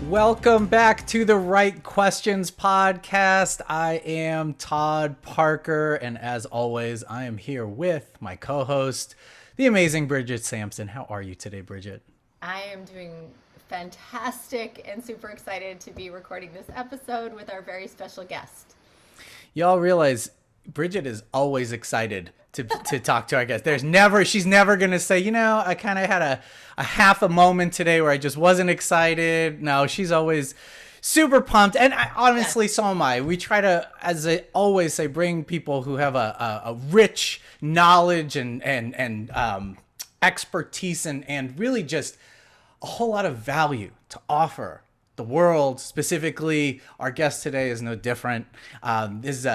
Welcome back to the Right Questions podcast. I am Todd Parker, and as always, I am here with my co-host, the amazing Bridget Sampson. How are you today, Bridget? I am doing fantastic and super excited to be recording this episode with our very special guest. Y'all realize Bridget is always excited to talk to our guest. She's never going to say, I kind of had a half a moment today where I just wasn't excited. No, she's always super pumped. And honestly, so am I. We try to, as I always say, bring people who have a rich knowledge and expertise and really just a whole lot of value to offer the world. Specifically, our guest today is no different. This is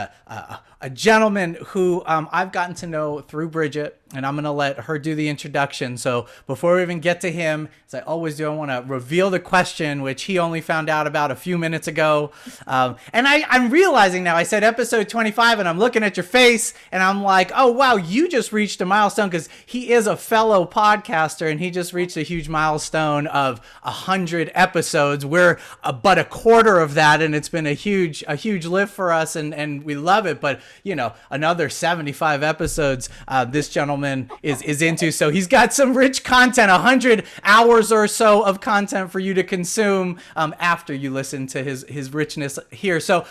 a gentleman who I've gotten to know through Bridget, and I'm going to let her do the introduction. So before we even get to him, as I always do, I want to reveal the question, which he only found out about a few minutes ago. And I'm realizing now, I said episode 25, and I'm looking at your face, and I'm like, oh, wow, you just reached a milestone, because he is a fellow podcaster, and he just reached a huge milestone of 100 episodes. We're but a quarter of that, and it's been a huge lift for us, and we love it. But another 75 episodes this gentleman is into, so he's got some rich content, 100 hours or so of content for you to consume after you listen to his richness here. So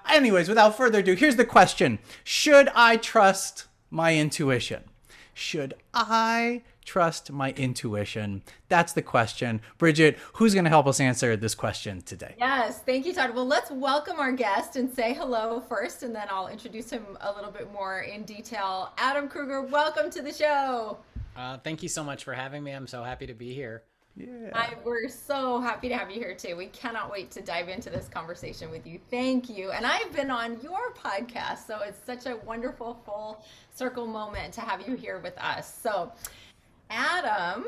anyways, without further ado, here's the question: should I trust my intuition? Should I trust my intuition? That's the question. Bridget, who's going to help us answer this question today? Yes, thank you, Todd. Well, let's welcome our guest and say hello first, and then I'll introduce him a little bit more in detail. Adam Kruger, welcome to the show. Thank you so much for having me. I'm so happy to be here. Yeah. We're so happy to have you here too. We cannot wait to dive into this conversation with you. Thank you. And I've been on your podcast, so it's such a wonderful full circle moment to have you here with us. So Adam,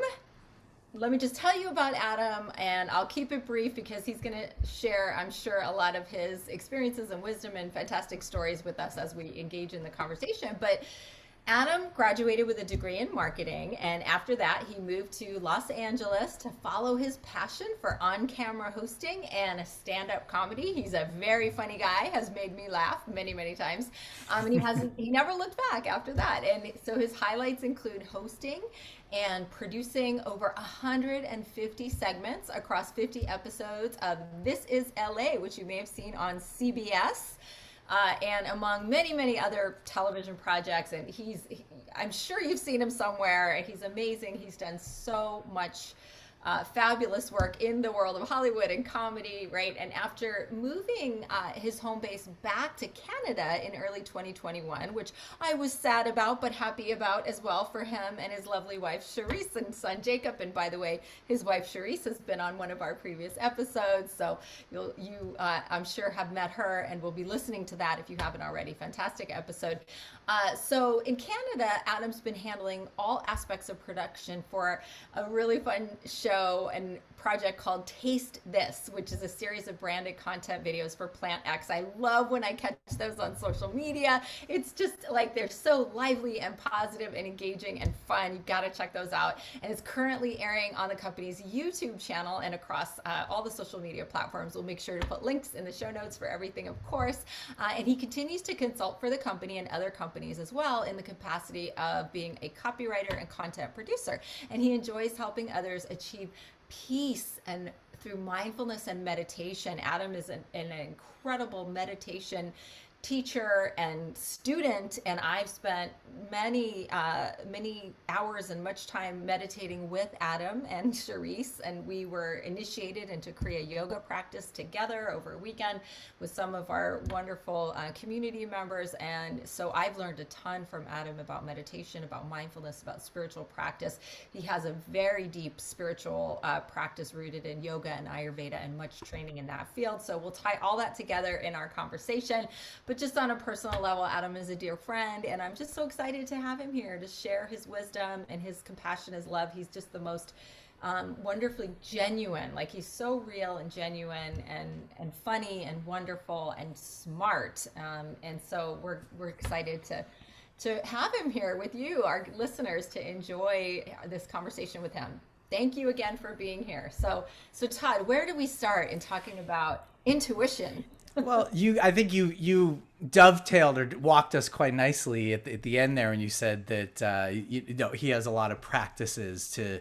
let me just tell you about Adam, and I'll keep it brief because he's going to share, I'm sure, a lot of his experiences and wisdom and fantastic stories with us as we engage in the conversation. But Adam graduated with a degree in marketing, and after that, he moved to Los Angeles to follow his passion for on-camera hosting and stand-up comedy. He's a very funny guy, has made me laugh many, many times, and he never looked back after that. And so his highlights include hosting and producing over 150 segments across 50 episodes of This Is LA, which you may have seen on CBS. And among many, many other television projects. And I'm sure you've seen him somewhere, and he's amazing. He's done so much fabulous work in the world of Hollywood and comedy, right? And after moving his home base back to Canada in early 2021, which I was sad about, but happy about as well for him and his lovely wife, Charisse, and son, Jacob. And by the way, his wife, Charisse, has been on one of our previous episodes. So I'm sure, have met her and will be listening to that if you haven't already. Fantastic episode. So in Canada, Adam's been handling all aspects of production for a really fun show and project called Taste This, which is a series of branded content videos for PlantX. I love when I catch those on social media. It's just like they're so lively and positive and engaging and fun. You've got to check those out. And it's currently airing on the company's YouTube channel and across all the social media platforms. We'll make sure to put links in the show notes for everything, of course. And he continues to consult for the company and other companies as well in the capacity of being a copywriter and content producer. And he enjoys helping others achieve peace and through mindfulness and meditation. Adam is an incredible meditation teacher and student, and I've spent many hours and much time meditating with Adam and Charisse, and we were initiated into create yoga practice together over a weekend with some of our wonderful community members. And so I've learned a ton from Adam about meditation, about mindfulness, about spiritual practice. He has a very deep spiritual practice rooted in yoga and Ayurveda and much training in that field. So we'll tie all that together in our conversation. But just on a personal level, Adam is a dear friend, and I'm just so excited to have him here to share his wisdom and his compassion, his love. He's just the most wonderfully genuine. Like, he's so real and genuine and funny and wonderful and smart. And so we're excited to have him here with you, our listeners, to enjoy this conversation with him. Thank you again for being here. So Todd, where do we start in talking about intuition? Well, I think you dovetailed or walked us quite nicely at the end there, and you said that he has a lot of practices to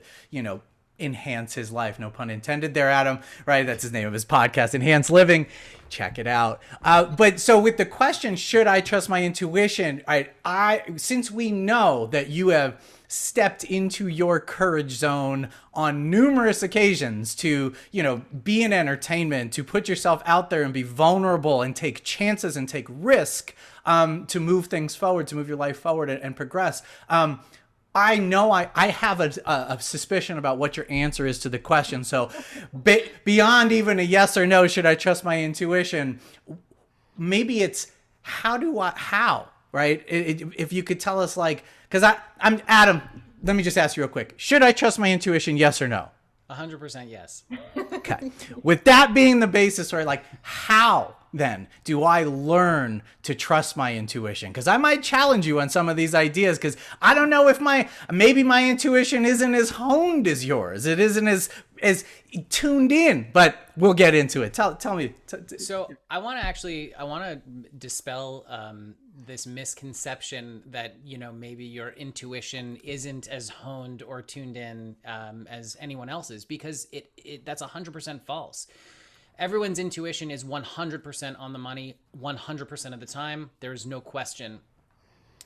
enhance his life. No pun intended there, Adam. Right? That's his name of his podcast, Enhanced Living. Check it out. But so with the question, should I trust my intuition? I since we know that you have stepped into your courage zone on numerous occasions to, be in entertainment, to put yourself out there and be vulnerable and take chances and take risk, to move things forward, to move your life forward and progress. I know I have a suspicion about what your answer is to the question. So beyond even a yes or no, should I trust my intuition? Maybe it's how, right? If you could tell us, like, because I'm Adam, let me just ask you real quick. Should I trust my intuition? Yes or no? 100% yes. Okay. With that being the basis, right, like, how then do I learn to trust my intuition? Because I might challenge you on some of these ideas, because I don't know if maybe my intuition isn't as honed as yours. It isn't as tuned in, but we'll get into it. Tell me. So I want to dispel this misconception that, maybe your intuition isn't as honed or tuned in as anyone else's, because that's 100% false. Everyone's intuition is 100% on the money, 100% of the time. There's no question.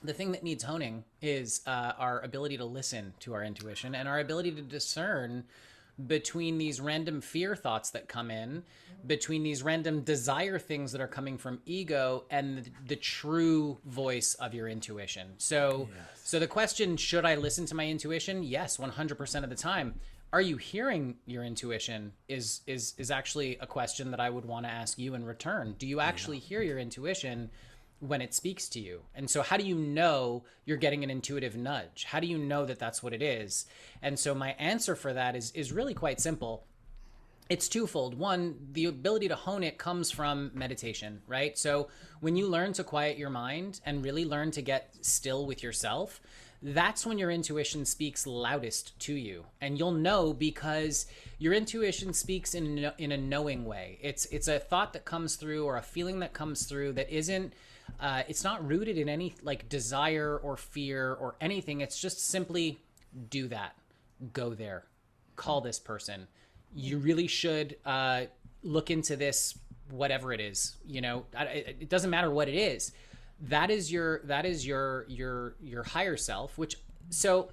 The thing that needs honing is our ability to listen to our intuition and our ability to discern between these random fear thoughts that come in, between these random desire things that are coming from ego, and the true voice of your intuition. So the question, should I listen to my intuition? Yes, 100% of the time. Are you hearing your intuition is actually a question that I would want to ask you in return. Do you actually hear your intuition when it speaks to you? And so how do you know you're getting an intuitive nudge? How do you know that that's what it is? And so my answer for that is really quite simple. It's twofold. One, the ability to hone it comes from meditation, right? So when you learn to quiet your mind and really learn to get still with yourself, that's when your intuition speaks loudest to you. And you'll know, because your intuition speaks in a knowing way. It's a thought that comes through, or a feeling that comes through, that isn't, it's not rooted in any like desire or fear or anything. It's just simply, do that, go there, call this person. You really should look into this, whatever it is. It doesn't matter what it is. That is your higher self. So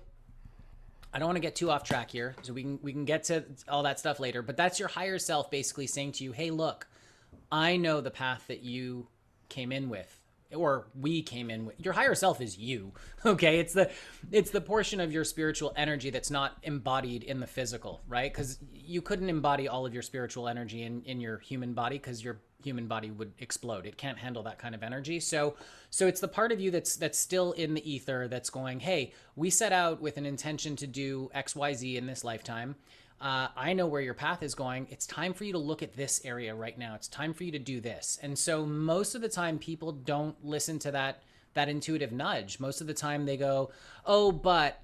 I don't want to get too off track here, so we can get to all that stuff later. But that's your higher self basically saying to you, "Hey, look, I know the path that you came in with, or we came in with." Your higher self is you, okay? It's the portion of your spiritual energy that's not embodied in the physical, right? Because you couldn't embody all of your spiritual energy in your human body, because your human body would explode. It can't handle that kind of energy. So it's the part of you that's still in the ether, that's going, "Hey, we set out with an intention to do XYZ in this lifetime. I know where your path is going. It's time for you to look at this area right now. It's time for you to do this." And so most of the time people don't listen to that intuitive nudge. Most of the time they go, "Oh, but,"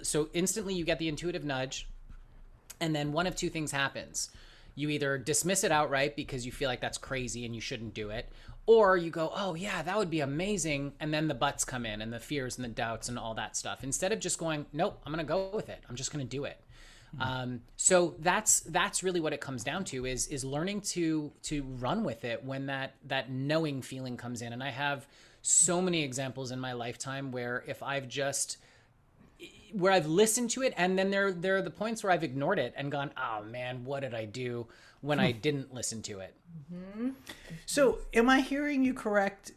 so instantly you get the intuitive nudge. And then one of two things happens. You either dismiss it outright because you feel like that's crazy and you shouldn't do it, or you go, "Oh yeah, that would be amazing." And then the buts come in, and the fears and the doubts and all that stuff. Instead of just going, "Nope, I'm going to go with it. I'm just going to do it." So that's really what it comes down to, is learning to run with it when that knowing feeling comes in. And I have so many examples in my lifetime where I've listened to it, and then there are the points where I've ignored it and gone, "Oh man, what did I do when I didn't listen to it?" Mm-hmm. So am I hearing you correct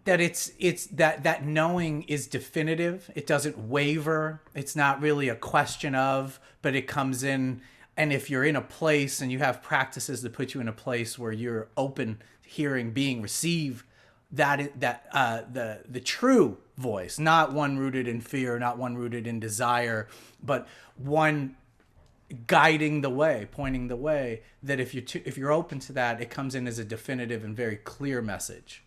that it's that knowing is definitive? It doesn't waver. It's not really a question of, but it comes in. And if you're in a place and you have practices that put you in a place where you're open, hearing, being, receive the true voice, not one rooted in fear, not one rooted in desire, but one guiding the way, pointing the way, that if you're open to that, it comes in as a definitive and very clear message.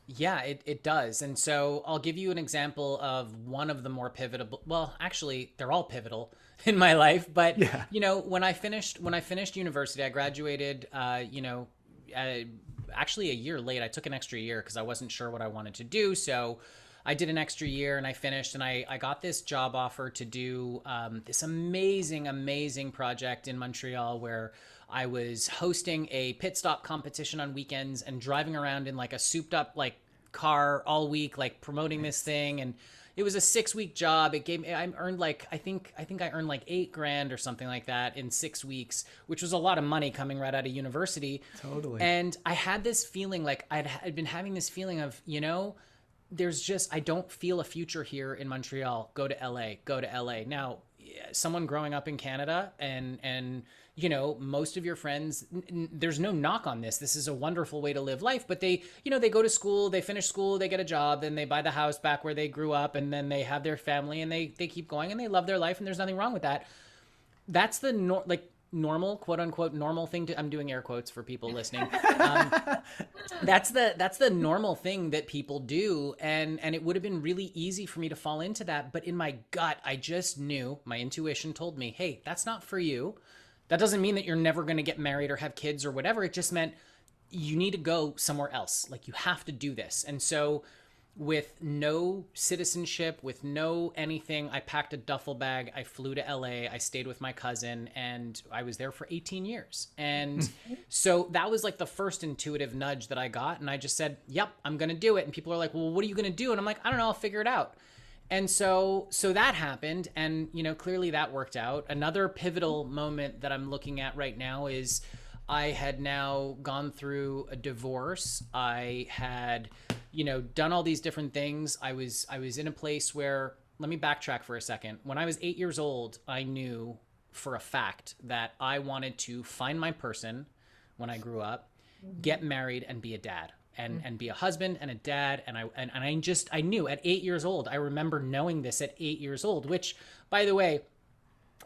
Yeah, it does. And so I'll give you an example of one of the more pivotal, well, actually, they're all pivotal in my life. But, Yeah. when I finished university, I graduated, uh, actually a year late. I took an extra year because I wasn't sure what I wanted to do. So I did an extra year and I finished, and I got this job offer to do this amazing, amazing project in Montreal where I was hosting a pit stop competition on weekends and driving around in like a souped up like car all week, like promoting this thing. And it was a 6-week job. It gave me, I earned like, I think I earned like 8 grand or something like that in 6 weeks, which was a lot of money coming right out of university. Totally. And I had this feeling like I'd been having this feeling of, there's just, I don't feel a future here in Montreal. Go to LA. Now, someone growing up in Canada and most of your friends, there's no knock on this. This is a wonderful way to live life, but they go to school, they finish school, they get a job, then they buy the house back where they grew up, and then they have their family, and they keep going, and they love their life, and there's nothing wrong with that. That's the normal, quote unquote, normal thing I'm doing air quotes for people listening. That's the normal thing that people do. And it would have been really easy for me to fall into that. But in my gut, I just knew, my intuition told me, hey, that's not for you. That doesn't mean that you're never going to get married or have kids or whatever. It just meant you need to go somewhere else. Like, you have to do this. And so with no citizenship, with no anything, I packed a duffel bag. I flew to LA. I stayed with my cousin, and I was there for 18 years. And so that was like the first intuitive nudge that I got. And I just said, yep, I'm going to do it. And people are like, well, what are you going to do? And I'm like, I don't know. I'll figure it out. And so that happened. And, clearly that worked out. Another pivotal moment that I'm looking at right now is I had now gone through a divorce. I had, done all these different things. I was in a place where, let me backtrack for a second. When I was 8 years old, I knew for a fact that I wanted to find my person when I grew up, get married, and be a dad. And be a husband and a dad. And I knew at 8 years old, I remember knowing this at 8 years old, which, by the way,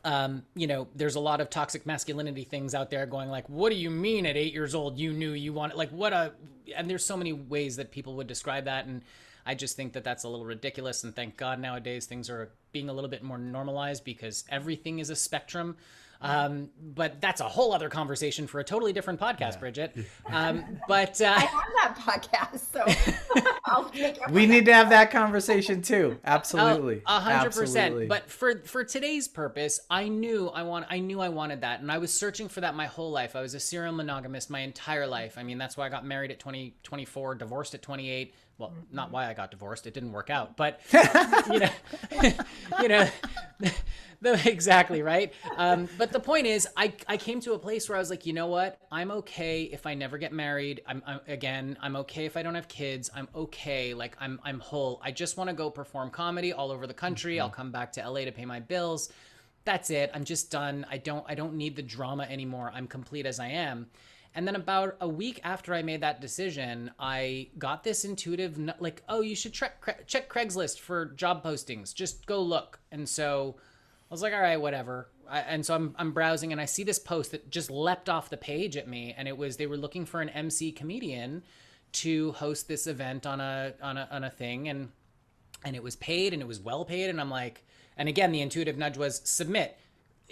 there's a lot of toxic masculinity things out there going like, what do you mean at 8 years old you knew you wanted, and there's so many ways that people would describe that. And I just think that that's a little ridiculous. And thank God nowadays things are being a little bit more normalized because everything is a spectrum. But that's a whole other conversation for a totally different podcast, Bridget. But I have that podcast, so I'll make it. We need to have that conversation too. Absolutely. 100%. But for today's purpose, I knew I wanted that. And I was searching for that my whole life. I was a serial monogamist my entire life. I mean, that's why I got married at 24, divorced at 28. Well, not why I got divorced. It didn't work out, but exactly right. But the point is, I came to a place where I was like, you know what? I'm okay if I never get married. I'm okay if I don't have kids. I'm okay. Like I'm whole. I just want to go perform comedy all over the country. I'll come back to LA to pay my bills. That's it. I'm just done. I don't need the drama anymore. I'm complete as I am. And then about a week after I made that decision, I got this intuitive, like, oh, you should check Craigslist for job postings. Just go look. And so I was like, all right, whatever. And so I'm browsing, and I see this post that just leapt off the page at me. And it was, they were looking for an MC comedian to host this event on a thing. And it was paid, and it was well paid. And I'm like, and again, the intuitive nudge was submit.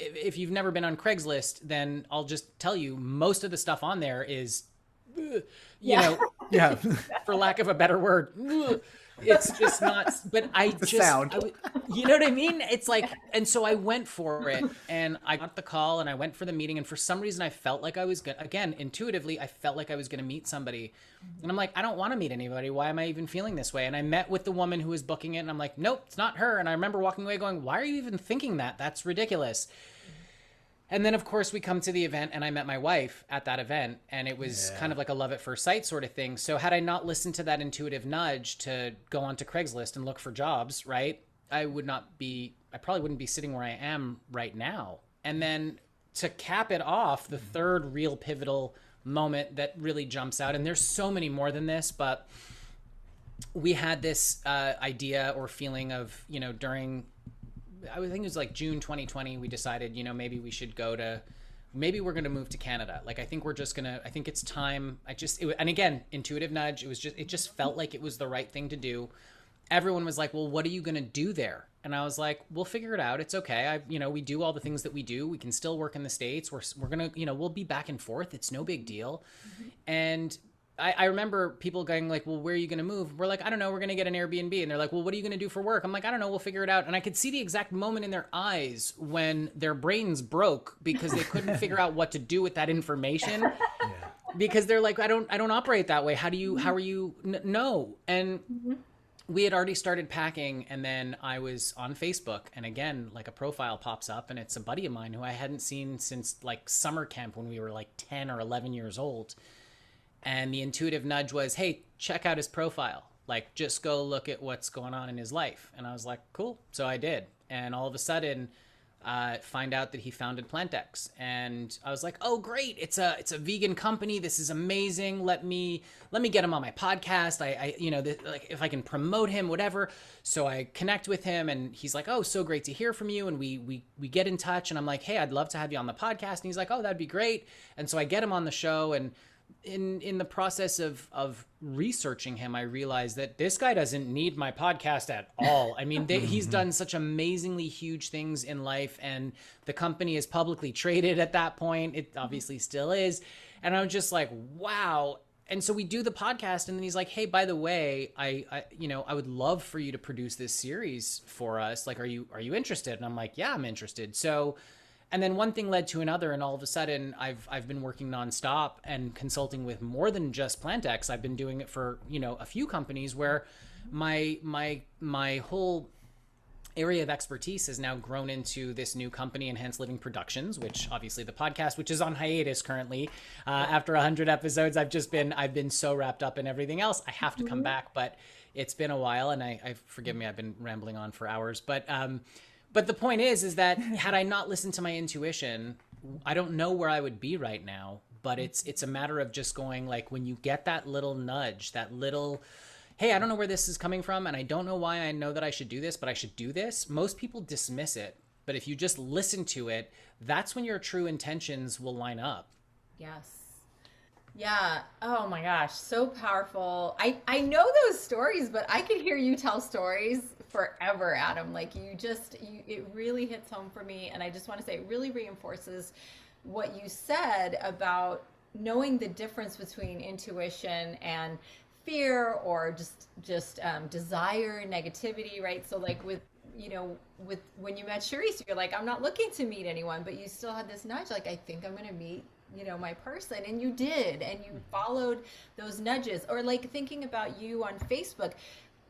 If you've never been on Craigslist, then I'll just tell you, most of the stuff on there is, for lack of a better word, it's just not, but you know what I mean? It's like, and so I went for it, and I got the call, and I went for the meeting, and for some reason I felt like I was going to, again, intuitively, I felt like I was going to meet somebody. And I'm like, I don't want to meet anybody. Why am I even feeling this way? And I met with the woman who was booking it, and I'm like, nope, it's not her. And I remember walking away going, why are you even thinking that? That's ridiculous. And then, of course, we come to the event, and I met my wife at that event, and it was kind of like a love at first sight sort of thing. So had I not listened to that intuitive nudge to go onto Craigslist and look for jobs, right, I probably wouldn't be sitting where I am right now. And then to cap it off, the third real pivotal moment that really jumps out, and there's so many more than this, but we had this idea or feeling of, during, I think it was like June 2020, we decided, maybe we should go to maybe we're going to move to Canada. Like, I think we're just going to, I think it's time. And again, intuitive nudge. It just felt like it was the right thing to do. Everyone was like, well, what are you going to do there? And I was like, we'll figure it out. It's okay. We do all the things that we do. We can still work in the States. We're going to, we'll be back and forth. It's no big deal. Mm-hmm. And I remember people going like, well, where are you going to move? We're like, I don't know. We're going to get an Airbnb. And they're like, well, what are you going to do for work? I'm like, I don't know. We'll figure it out. And I could see the exact moment in their eyes when their brains broke because they couldn't figure out what to do with that information. Yeah. Because they're like, I don't operate that way. How are you? No. And we had already started packing, and then I was on Facebook, and again, like a profile pops up, and it's a buddy of mine who I hadn't seen since like summer camp when we were like 10 or 11 years old. And the intuitive nudge was, hey, check out his profile. Like, just go look at what's going on in his life. And I was like, cool. So I did. And all of a sudden, find out that he founded PlantX. And I was like, oh, great. It's a vegan company. This is amazing. Let me get him on my podcast. Like if I can promote him, whatever. So I connect with him, and he's like, oh, so great to hear from you. And we get in touch, and I'm like, hey, I'd love to have you on the podcast. And he's like, oh, that'd be great. And so I get him on the show, and in the process of researching him, I realized that this guy doesn't need my podcast at all. I mean, he's done such amazingly huge things in life, and the company is publicly traded at that point. It obviously still is. And I'm just like, wow. And so we do the podcast, and then he's like, hey, by the way, I would love for you to produce this series for us. Like, are you interested? And I'm like, yeah, I'm interested. So, and then one thing led to another, and all of a sudden I've been working nonstop and consulting with more than just PlantX. I've been doing it for, a few companies where my whole area of expertise has now grown into this new company, Enhanced Living Productions, which obviously the podcast, which is on hiatus currently. After 100 episodes, I've been so wrapped up in everything else. I have to come back, but it's been a while, and I forgive me, I've been rambling on for hours, but the point is that had I not listened to my intuition, I don't know where I would be right now. But it's a matter of just going, like, when you get that little nudge, that little, hey, I don't know where this is coming from, and I don't know why I know that I should do this, but I should do this. Most people dismiss it. But if you just listen to it, that's when your true intentions will line up. Yes. Yeah. Oh my gosh. So powerful. I know those stories, but I could hear you tell stories forever, Adam. Like it really hits home for me. And I just want to say it really reinforces what you said about knowing the difference between intuition and fear, or just desire, negativity, right? So like with when you met Charisse, you're like, I'm not looking to meet anyone, but you still had this nudge, like, I think I'm going to meet my person, and you did, and you followed those nudges. Or like thinking about you on Facebook,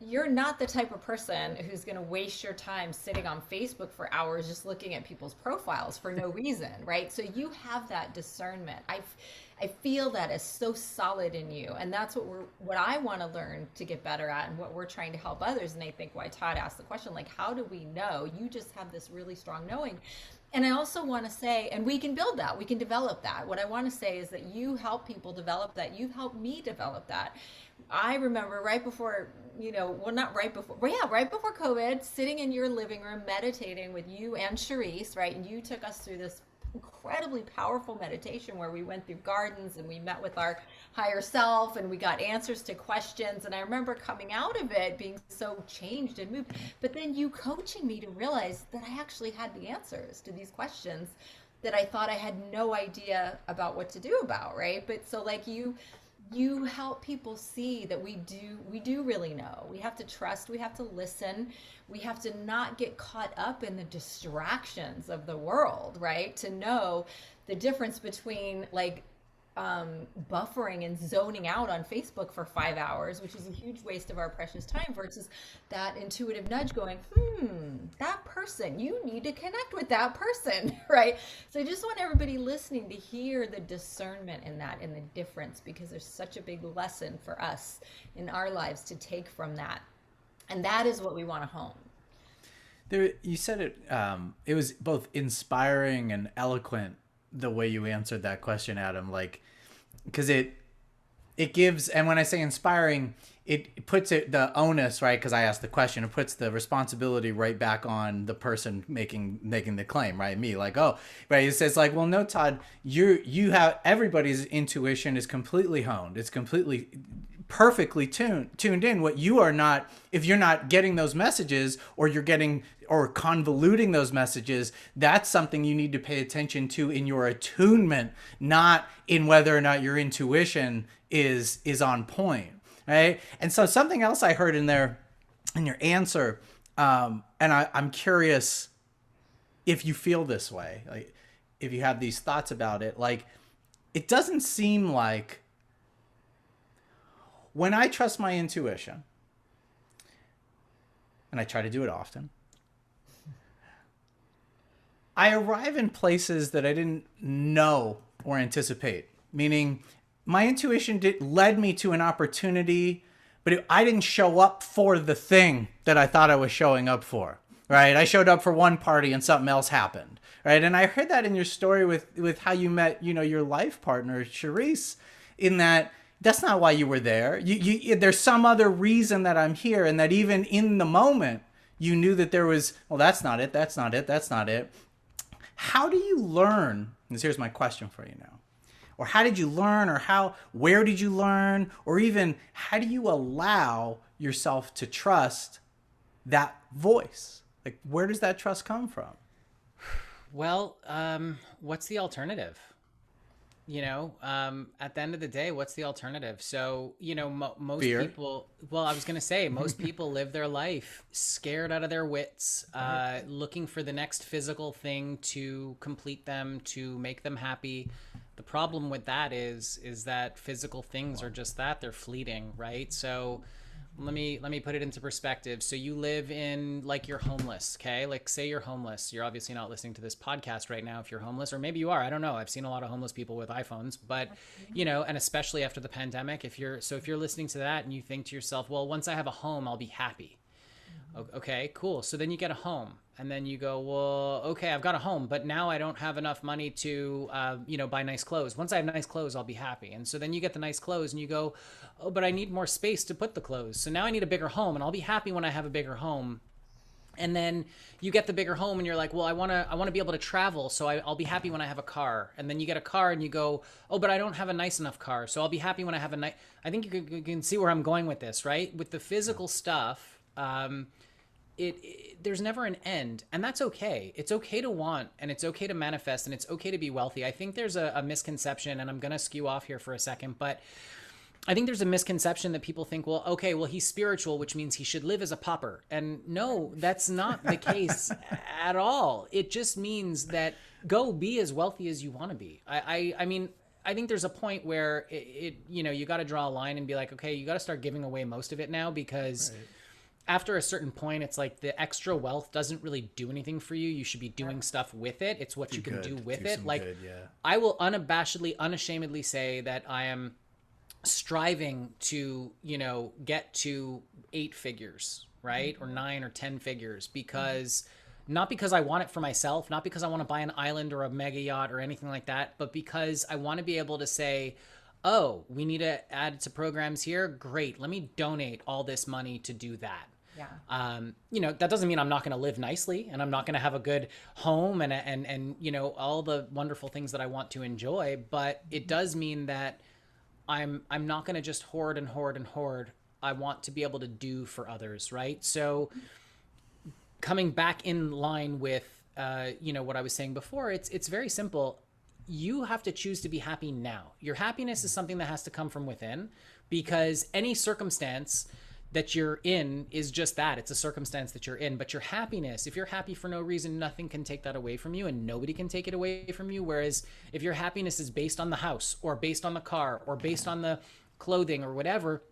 you're not the type of person who's going to waste your time sitting on Facebook for hours just looking at people's profiles for no reason, right? So you have that discernment. I feel that is so solid in you, and that's what I want to learn to get better at, and what we're trying to help others. And I think why Todd asked the question, like, how do we know? You just have this really strong knowing. And I also want to say, and we can build that, we can develop that. What I want to say is that you help people develop that. You've helped me develop that. I remember right before COVID, sitting in your living room, meditating with you and Charisse, right? And you took us through this incredibly powerful meditation where we went through gardens, and we met with our higher self, and we got answers to questions. And I remember coming out of it being so changed and moved, but then you coaching me to realize that I actually had the answers to these questions that I thought I had no idea about what to do about, right? But so like you help people see that we do really know. We have to trust, we have to listen, we have to not get caught up in the distractions of the world, right? To know the difference between like buffering and zoning out on Facebook for 5 hours, which is a huge waste of our precious time, versus that intuitive nudge going, that person, you need to connect with that person, right? So I just want everybody listening to hear the discernment in that and the difference, because there's such a big lesson for us in our lives to take from that. And that is what we want to hone. You said it, it was both inspiring and eloquent the way you answered that question, Adam, like, because it it gives, and when I say inspiring, it puts the onus, right? Because I asked the question, it puts the responsibility right back on the person making the claim, right? Me, like, oh, right. It says like, well, no, Todd, you have, everybody's intuition is completely honed. It's completely perfectly tuned in. What you are not, if you're not getting those messages, or you're getting or convoluting those messages, that's something you need to pay attention to in your attunement, not in whether or not your intuition is on point, right? And so something else I heard in there in your answer, and I'm curious if you feel this way, like if you have these thoughts about it. Like, it doesn't seem like, when I trust my intuition, and I try to do it often, I arrive in places that I didn't know or anticipate. Meaning, my intuition led me to an opportunity, but I didn't show up for the thing that I thought I was showing up for, right? I showed up for one party and something else happened, right? And I heard that in your story with how you met, your life partner, Charisse, in that that's not why you were there. There's some other reason that I'm here, and that even in the moment, you knew that there was, well, that's not it, that's not it, that's not it. How do you learn? And here's my question for you now. Or how did you learn, or where did you learn, or even how do you allow yourself to trust that voice? Like, where does that trust come from? Well, what's the alternative? At the end of the day, what's the alternative? So, most Fear. people, well, I was going to say, most people live their life scared out of their wits, looking for the next physical thing to complete them, to make them happy. The problem with that is that physical things are just that, they're fleeting, right? So let me put it into perspective. So you live in, like, you're homeless, okay? Like, say you're homeless. You're obviously not listening to this podcast right now if you're homeless, or maybe you are. I don't know. I've seen a lot of homeless people with iPhones, but and especially after the pandemic, if you're listening to that and you think to yourself, well, once I have a home, I'll be happy. Okay, cool. So then you get a home, and then you go, well, okay, I've got a home, but now I don't have enough money to, buy nice clothes. Once I have nice clothes, I'll be happy. And so then you get the nice clothes and you go, oh, but I need more space to put the clothes. So now I need a bigger home, and I'll be happy when I have a bigger home. And then you get the bigger home and you're like, well, I want to be able to travel. So I'll be happy when I have a car. And then you get a car and you go, oh, but I don't have a nice enough car. So I'll be happy when I have a nice, I think you can see where I'm going with this, right? With the physical stuff, there's never an end, and that's okay. It's okay to want, and it's okay to manifest, and it's okay to be wealthy. I think there's a misconception, and I'm going to skew off here for a second, but I think there's a misconception that people think, well, okay, well, he's spiritual, which means he should live as a pauper. And no, that's not the case at all. It just means that go be as wealthy as you want to be. I mean, I think there's a point where you got to draw a line and be like, okay, you got to start giving away most of it now, because after a certain point, it's like the extra wealth doesn't really do anything for you. You should be doing stuff with it. It's what you can do with it. Like, I will unabashedly, unashamedly say that I am striving to, get to 8 figures, right? Or 9 or 10 figures, because not because I want it for myself, not because I want to buy an island or a mega yacht or anything like that, but because I want to be able to say, oh, we need to add to programs here. Great. Let me donate all this money to do that. Yeah. That doesn't mean I'm not going to live nicely, and I'm not going to have a good home and all the wonderful things that I want to enjoy, but it does mean that I'm not going to just hoard and hoard and hoard. I want to be able to do for others, right? So coming back in line with what I was saying before, it's very simple. You have to choose to be happy now. Your happiness is something that has to come from within, because any circumstance that you're in is just that. It's a circumstance that you're in. But your happiness, if you're happy for no reason, nothing can take that away from you, and nobody can take it away from you. Whereas if your happiness is based on the house, or based on the car, or based on the clothing or whatever,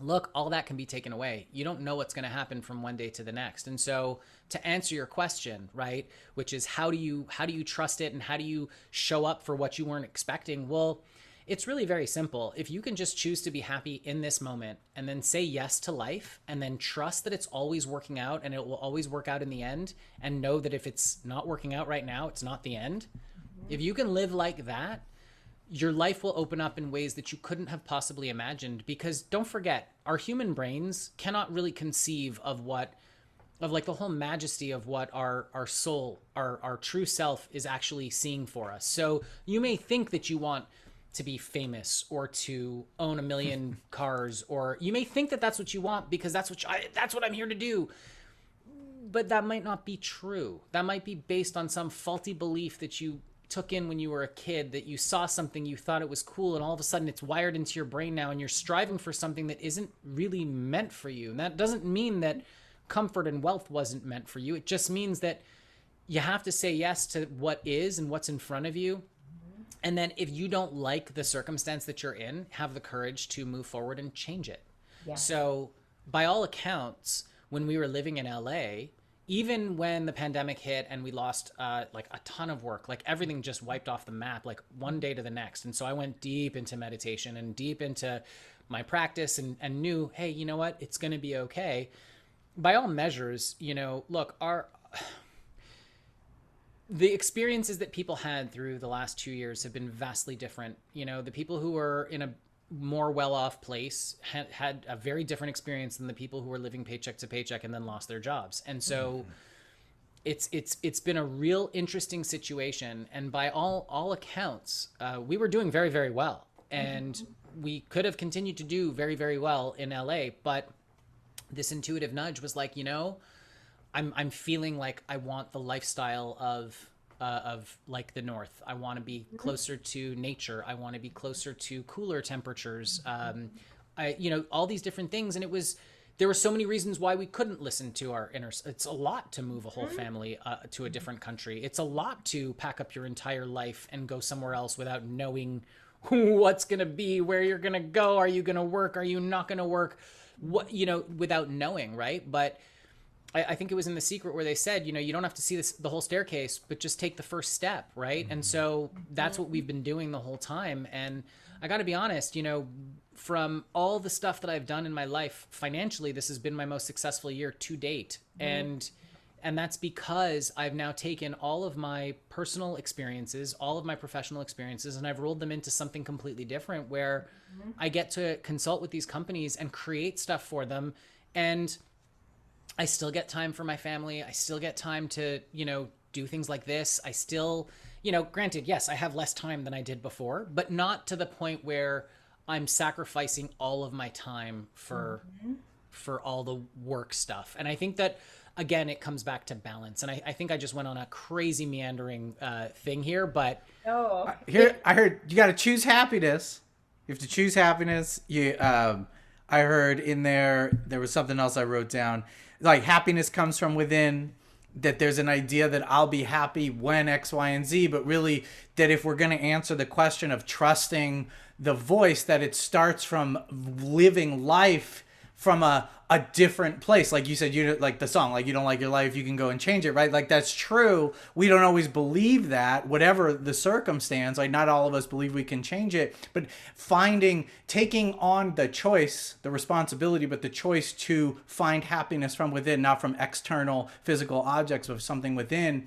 look, all that can be taken away. You don't know what's going to happen from one day to the next. And so to answer your question, right, which is how do you trust it, and how do you show up for what you weren't expecting? Well, it's really very simple. If you can just choose to be happy in this moment, and then say yes to life, and then trust that it's always working out, and it will always work out in the end, and know that if it's not working out right now, it's not the end. If you can live like that, your life will open up in ways that you couldn't have possibly imagined. Because don't forget, our human brains cannot really conceive of like the whole majesty of what our soul, our true self is actually seeing for us. So you may think that you want to be famous or to own 1 million cars, or you may think that that's what you want because that's what I'm here to do. But that might not be true. That might be based on some faulty belief that you took in when you were a kid, that you saw something, you thought it was cool, and all of a sudden it's wired into your brain now, and you're striving for something that isn't really meant for you. And that doesn't mean that comfort and wealth wasn't meant for you. It just means that you have to say yes to what is and what's in front of you. And then if you don't like the circumstance that you're in, have the courage to move forward and change it. Yeah. So by all accounts, when we were living in LA, even when the pandemic hit and we lost like a ton of work, like everything just wiped off the map, like one day to the next. And so I went deep into meditation and deep into my practice and knew, hey, you know what? It's going to be okay. By all measures, you know, look, the experiences that people had through the last 2 years have been vastly different. You know, the people who were in a more well-off place had a very different experience than the people who were living paycheck to paycheck and then lost their jobs. And so it's been a real interesting situation. And by all accounts, we were doing very, very well. And we could have continued to do very, very well in LA, but this intuitive nudge was like, you know, I'm feeling like I want the lifestyle of like the North. I want to be closer to nature. I want to be closer to cooler temperatures. You know, all these different things. And there were so many reasons why we couldn't listen to our inner. It's a lot to move a whole family to a different country. It's a lot to pack up your entire life and go somewhere else without knowing what's going to be, where you're going to go. Are you going to work? Are you not going to work? What, you know, without knowing. Right. But I think it was in The Secret where they said, you know, you don't have to see the whole staircase, but just take the first step, right? And so that's what we've been doing the whole time. And I got to be honest, you know, from all the stuff that I've done in my life, financially, this has been my most successful year to date. And that's because I've now taken all of my personal experiences, all of my professional experiences, and I've rolled them into something completely different where I get to consult with these companies and create stuff for them. And I still get time for my family. I still get time to, you know, do things like this. I still, you know, granted, yes, I have less time than I did before, but not to the point where I'm sacrificing all of my time for all the work stuff. And I think that, again, it comes back to balance. And I think I just went on a crazy meandering thing here, but I heard you got to choose happiness. You have to choose happiness. I heard in there was something else I wrote down. Like happiness comes from within, that there's an idea that I'll be happy when X, Y, and Z, but really that if we're going to answer the question of trusting the voice, that it starts from living life from a different place. Like you said, you like the song, like you don't like your life, you can go and change it, right? Like that's true. We don't always believe that, whatever the circumstance, like not all of us believe we can change it, but taking on the choice, the responsibility, but the choice to find happiness from within, not from external physical objects, but something within,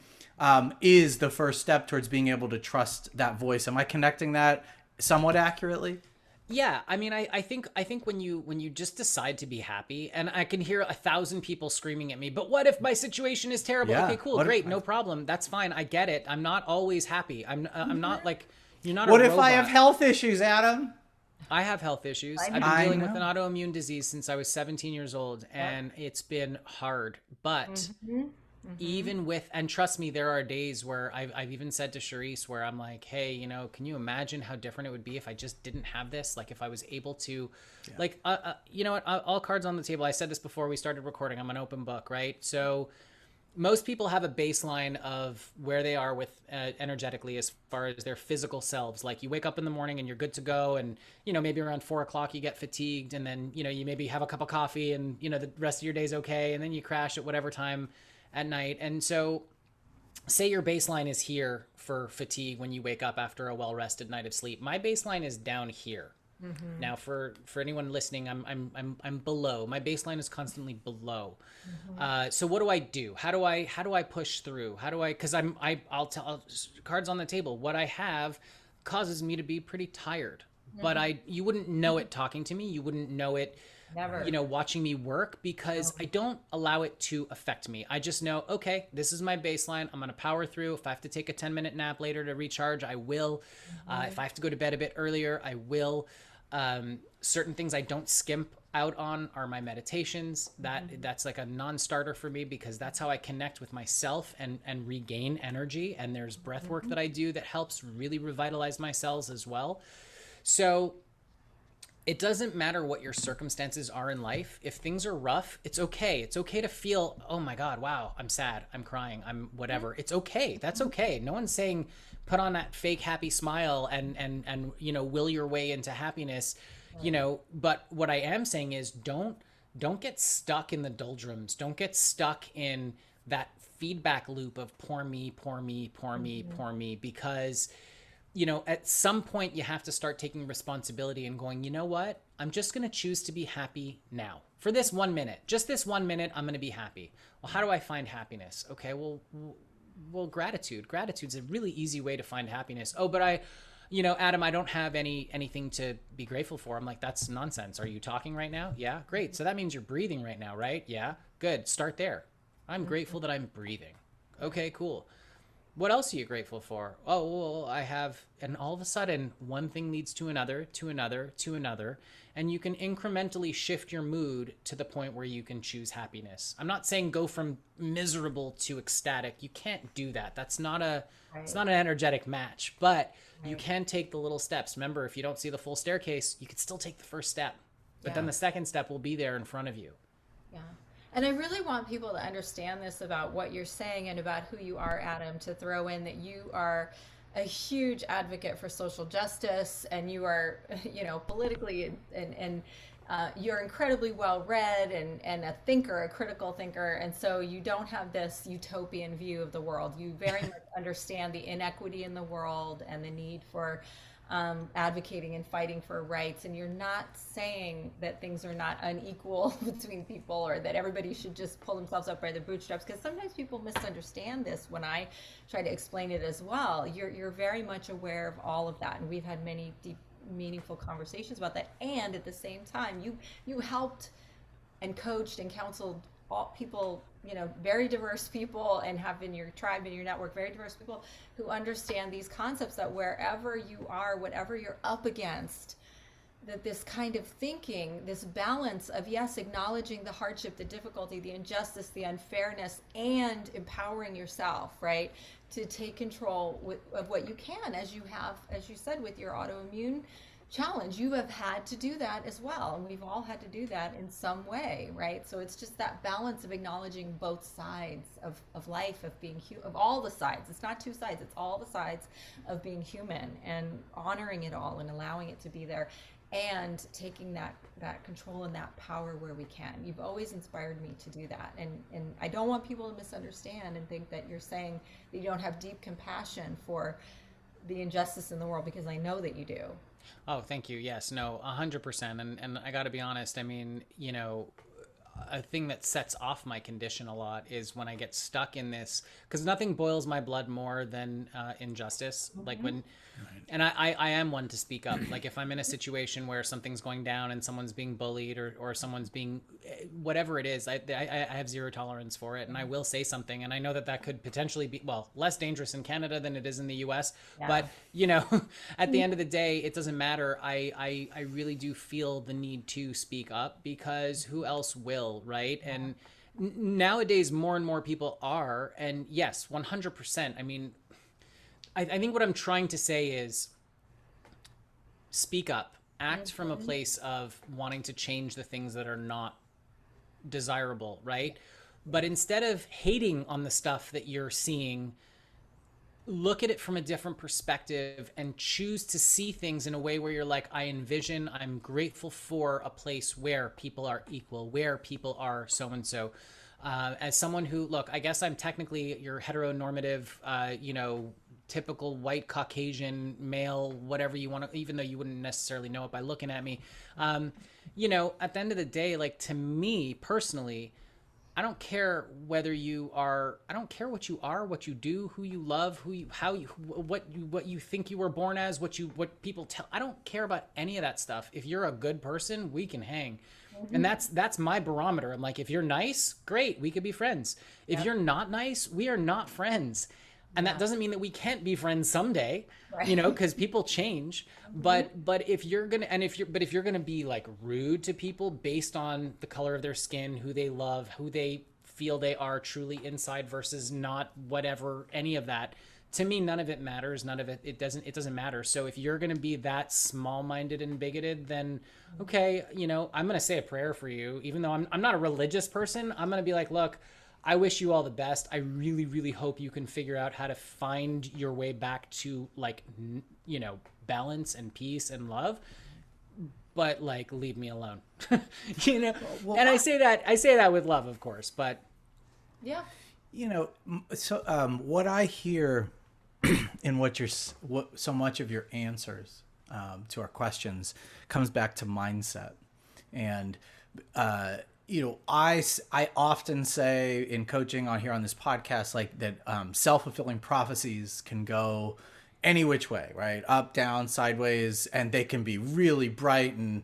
is the first step towards being able to trust that voice. Am I connecting that somewhat accurately? Yeah, I mean, I think when you just decide to be happy, and I can hear 1,000 people screaming at me, but what if my situation is terrible? Yeah. Okay, cool, great, no problem, that's fine, I get it. I'm not always happy. I'm not like, you're not. What a if robot. I have health issues, Adam? I have health issues. I've been dealing with an autoimmune disease since I was 17 years old, and it's been hard. But even with, and trust me, there are days where I've even said to Charisse where I'm like, hey, you know, can you imagine how different it would be if I just didn't have this? Like if I was able to, like, you know what, all cards on the table. I said this before we started recording. I'm an open book, right? So most people have a baseline of where they are with energetically as far as their physical selves. Like you wake up in the morning and you're good to go. And, you know, maybe around 4 o'clock you get fatigued, and then, you know, you maybe have a cup of coffee and, you know, the rest of your day's okay. And then you crash at whatever time at night. And so say your baseline is here for fatigue when you wake up after a well-rested night of sleep. My baseline is down here. Now for anyone listening, I'm below. My baseline is constantly below. So what do I do? How do I push through? How do I, cause I'll tell cards on the table. What I have causes me to be pretty tired. But you wouldn't know it talking to me. You wouldn't know it, Never. watching me work, because I don't allow it to affect me. I just know, okay, this is my baseline. I'm going to power through. If I have to take a 10-minute nap later to recharge, I will. If I have to go to bed a bit earlier, I will. Certain things I don't skimp out on are my meditations. That's like a non-starter for me, because that's how I connect with myself and regain energy. And there's breath work that I do that helps really revitalize my cells as well. So it doesn't matter what your circumstances are in life. If things are rough, it's okay. It's okay to feel, oh my God, wow, I'm sad, I'm crying, I'm whatever. It's okay. That's okay. No one's saying put on that fake happy smile and will your way into happiness, but what I am saying is don't get stuck in the doldrums. Don't get stuck in that feedback loop of poor me, poor me, poor me, poor me, because at some point you have to start taking responsibility and going, you know what? I'm just going to choose to be happy now for this 1 minute. Just this 1 minute, I'm going to be happy. Well, how do I find happiness? Okay, well, gratitude. Gratitude's a really easy way to find happiness. Oh, but Adam, I don't have anything to be grateful for. I'm like, that's nonsense. Are you talking right now? Yeah, great. So that means you're breathing right now, right? Yeah, good. Start there. I'm grateful that I'm breathing. Okay, cool. What else are you grateful for? Oh, well, I have, and all of a sudden, one thing leads to another, to another, to another, and you can incrementally shift your mood to the point where you can choose happiness. I'm not saying go from miserable to ecstatic. You can't do that. That's not it's not an energetic match, but you can take the little steps. Remember, if you don't see the full staircase, you can still take the first step, but then the second step will be there in front of you. Yeah. And I really want people to understand this about what you're saying and about who you are, Adam, to throw in that you are a huge advocate for social justice, and you are, politically and you're incredibly well read and a thinker, a critical thinker. And so you don't have this utopian view of the world. You very much understand the inequity in the world and the need for advocating and fighting for rights, and you're not saying that things are not unequal between people, or that everybody should just pull themselves up by the bootstraps, because sometimes people misunderstand this when I try to explain it as well. You're very much aware of all of that, and we've had many deep, meaningful conversations about that. And at the same time, you helped and coached and counseled all people, very diverse people, and have in your tribe, in your network, very diverse people who understand these concepts, that wherever you are, whatever you're up against, that this kind of thinking, this balance of, yes, acknowledging the hardship, the difficulty, the injustice, the unfairness, and empowering yourself, right, to take control of what you can, as you have, as you said, with your autoimmune challenge. You have had to do that as well, and we've all had to do that in some way, right? So it's just that balance of acknowledging both sides of life, of being of all the sides. It's not two sides, it's all the sides of being human, and honoring it all and allowing it to be there, and taking that control and that power where we can. You've always inspired me to do that, and I don't want people to misunderstand and think that you're saying that you don't have deep compassion for the injustice in the world, because I know that you do. Oh, thank you. Yes, no, 100%. And I got to be honest. I mean, a thing that sets off my condition a lot is when I get stuck in this, because nothing boils my blood more than injustice. Like when, and I am one to speak up. Like if I'm in a situation where something's going down and someone's being bullied, or someone's being, whatever it is, I have zero tolerance for it, and I will say something. And I know that could potentially be, well, less dangerous in Canada than it is in the US. Yeah. But at the end of the day, it doesn't matter. I really do feel the need to speak up, because who else will, right? Yeah. And nowadays more and more people are, and yes, 100%. I mean, I think what I'm trying to say is speak up, act from a place of wanting to change the things that are not desirable, right? But instead of hating on the stuff that you're seeing, look at it from a different perspective and choose to see things in a way where you're like, I'm grateful for a place where people are equal, where people are so-and-so. As someone who, look, I guess I'm technically your heteronormative, typical white Caucasian male, whatever you want to, even though you wouldn't necessarily know it by looking at me. At the end of the day, like, to me personally, I don't care whether you are, I don't care what you are, what you do, who you love, who you, how you, what you think you were born as, what people tell. I don't care about any of that stuff. If you're a good person, we can hang. And that's my barometer. I'm like, if you're nice, great, we could be friends. If you're not nice, we are not friends. And that doesn't mean that we can't be friends someday, Right. you know, because people change. But if you're gonna, if you're gonna be like rude to people based on the color of their skin, who they love, who they feel they are truly inside versus not, whatever, any of that, to me, none of it matters. None of it, it doesn't matter. So if you're gonna be that small-minded and bigoted, then okay, you know, I'm gonna say a prayer for you, even though I'm not a religious person. I'm gonna be like, look, I wish you all the best. I really, really hope you can figure out how to find your way back to, like, you know, balance and peace and love. But like, leave me alone, you know. Well, and I say that with love, of course. But Yeah. you know, so what I hear in what so much of your answers to our questions comes back to mindset, and you know, I often say in coaching on here on this podcast, like that self-fulfilling prophecies can go any which way, right? Up, down, sideways, and they can be really bright and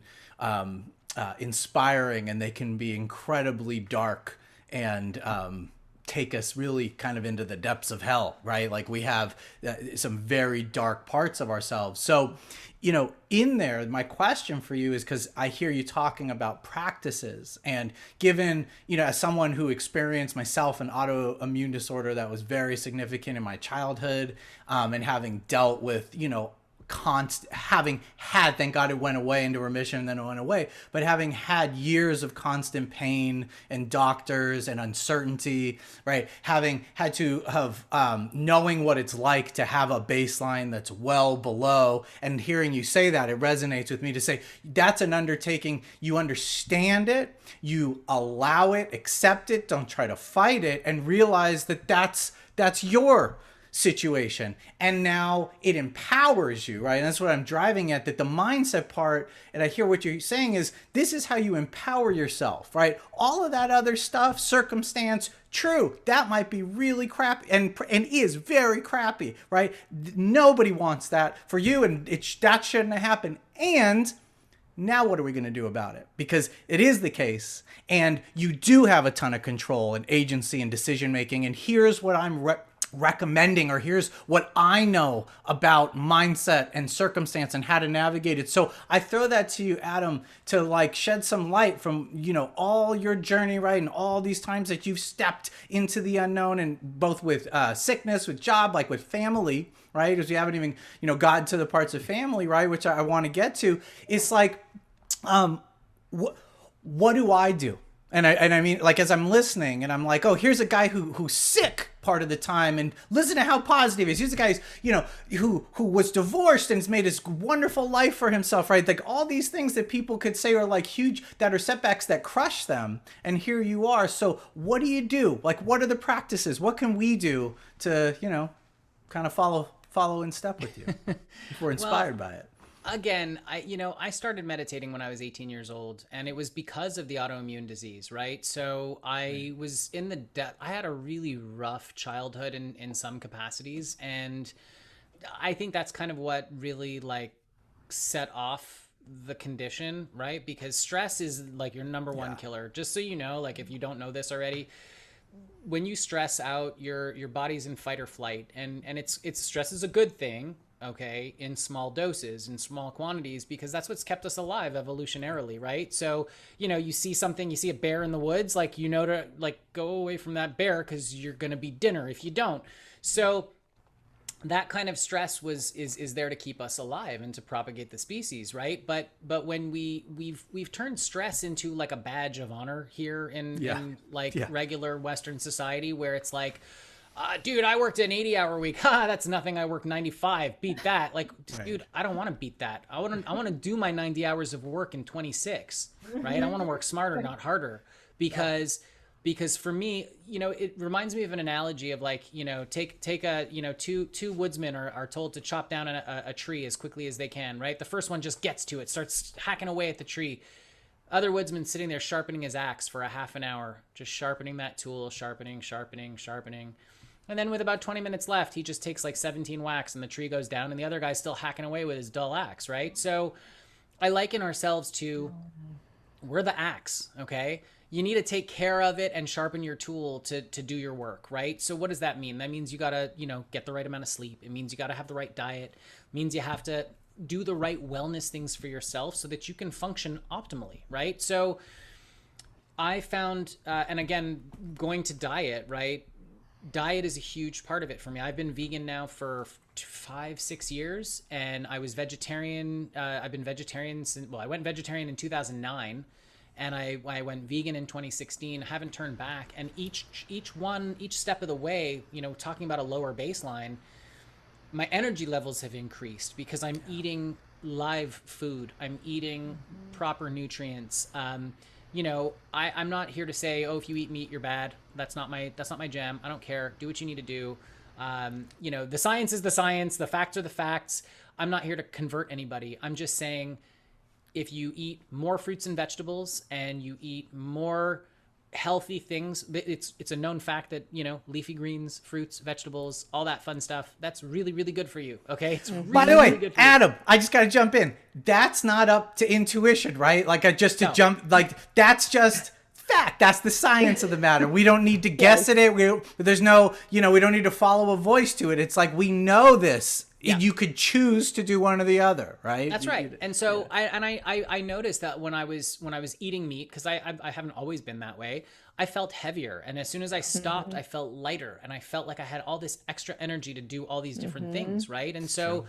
inspiring, and they can be incredibly dark and take us really kind of into the depths of hell, right? Like we have some very dark parts of ourselves. So, you know, in there, my question for you is, because I hear you talking about practices, and given, you know, as someone who experienced myself an autoimmune disorder that was very significant in my childhood, and having dealt with, you know, having had, thank God it went away into remission and then it went away, but having had years of constant pain and doctors and uncertainty, right? Having had to have, knowing what it's like to have a baseline that's well below, and hearing you say that, it resonates with me to say, that's an undertaking. You understand it, you allow it, accept it, don't try to fight it, and realize that that's your situation, and now it empowers you, right? And that's what I'm driving at, that the mindset part, and I hear what you're saying, is this is how you empower yourself, right? All of that other stuff, circumstance, true, that might be really crappy, and is very crappy, right? Nobody wants that for you, and that shouldn't have happened. And now what are we going to do about it? Because it is the case, and you do have a ton of control and agency and decision making, and here's what I'm recommending, or here's what I know about mindset and circumstance and how to navigate it. So I throw that to you, Adam, to like shed some light from, you know, all your journey, right? And all these times that you've stepped into the unknown, and both with sickness, with job, like with family, right? Because we haven't even, you know, gotten to the parts of family, right? Which I want to get to. It's like, what do I do? And I mean, like, as I'm listening and I'm like, oh, here's a guy who's sick part of the time, and listen to how positive he is. Here's a guy, you know, who was divorced and has made this wonderful life for himself, right? Like all these things that people could say are like huge, that are setbacks that crush them. And here you are. So what do you do? Like, what are the practices? What can we do to, you know, kind of follow in step with you if we're inspired by it? Again, I started meditating when I was 18 years old, and it was because of the autoimmune disease, right? So I was in I had a really rough childhood in some capacities, and I think that's kind of what really like set off the condition, right? Because stress is like your number one killer. Just so you know, like if you don't know this already, when you stress out, your body's in fight or flight, and it's stress is a good thing. Okay, in small doses, in small quantities, because that's what's kept us alive evolutionarily, right? So, you know, you see a bear in the woods, like, you know, to like go away from that bear because you're going to be dinner if you don't. So that kind of stress is there to keep us alive and to propagate the species, right? But when we've turned stress into like a badge of honor here in regular Western society, where it's like, dude, I worked an 80-hour week. That's nothing. I worked 95. Beat that. Like, right. Dude, I don't want to beat that. I want to do my 90 hours of work in 26, right? I want to work smarter, not harder, because for me, you know, it reminds me of an analogy of like, you know, take a, you know, two woodsmen are told to chop down a tree as quickly as they can, right? The first one just gets to it, starts hacking away at the tree. Other woodsman sitting there sharpening his axe for a half an hour, just sharpening that tool, sharpening. And then with about 20 minutes left, he just takes like 17 whacks and the tree goes down and the other guy's still hacking away with his dull axe, right? So I liken ourselves to, we're the axe, okay? You need to take care of it and sharpen your tool to do your work, right? So what does that mean? That means you got to, get the right amount of sleep. It means you got to have the right diet. It means you have to do the right wellness things for yourself so that you can function optimally, right? So I found, and again, going to diet, right? Diet is a huge part of it for me. I've been vegan now for 5-6 years, and I was vegetarian. I've been vegetarian since, I went vegetarian in 2009, and I went vegan in 2016. Haven't turned back. And each step of the way, talking about a lower baseline, my energy levels have increased because I'm eating live food. I'm eating proper nutrients. I'm not here to say, oh, if you eat meat, you're bad. That's not my jam. I don't care. Do what you need to do. The science is the science. The facts are the facts. I'm not here to convert anybody. I'm just saying, if you eat more fruits and vegetables and you eat more healthy things, it's a known fact that leafy greens, fruits, vegetables, all that fun stuff, that's really, really good for you. Okay, it's really, by the way, really good for Adam, you. I just got to jump in. That's not up to intuition, right? Like jump, like that's just fact. That's the science of the matter. We don't need to guess at it. There's no, we don't need to follow a voice to it. It's like, we know this. Yeah. You could choose to do one or the other, right? That's right. And so I noticed that when I was eating meat, because I haven't always been that way, I felt heavier. And as soon as I stopped, I felt lighter, and I felt like I had all this extra energy to do all these different things, right? And so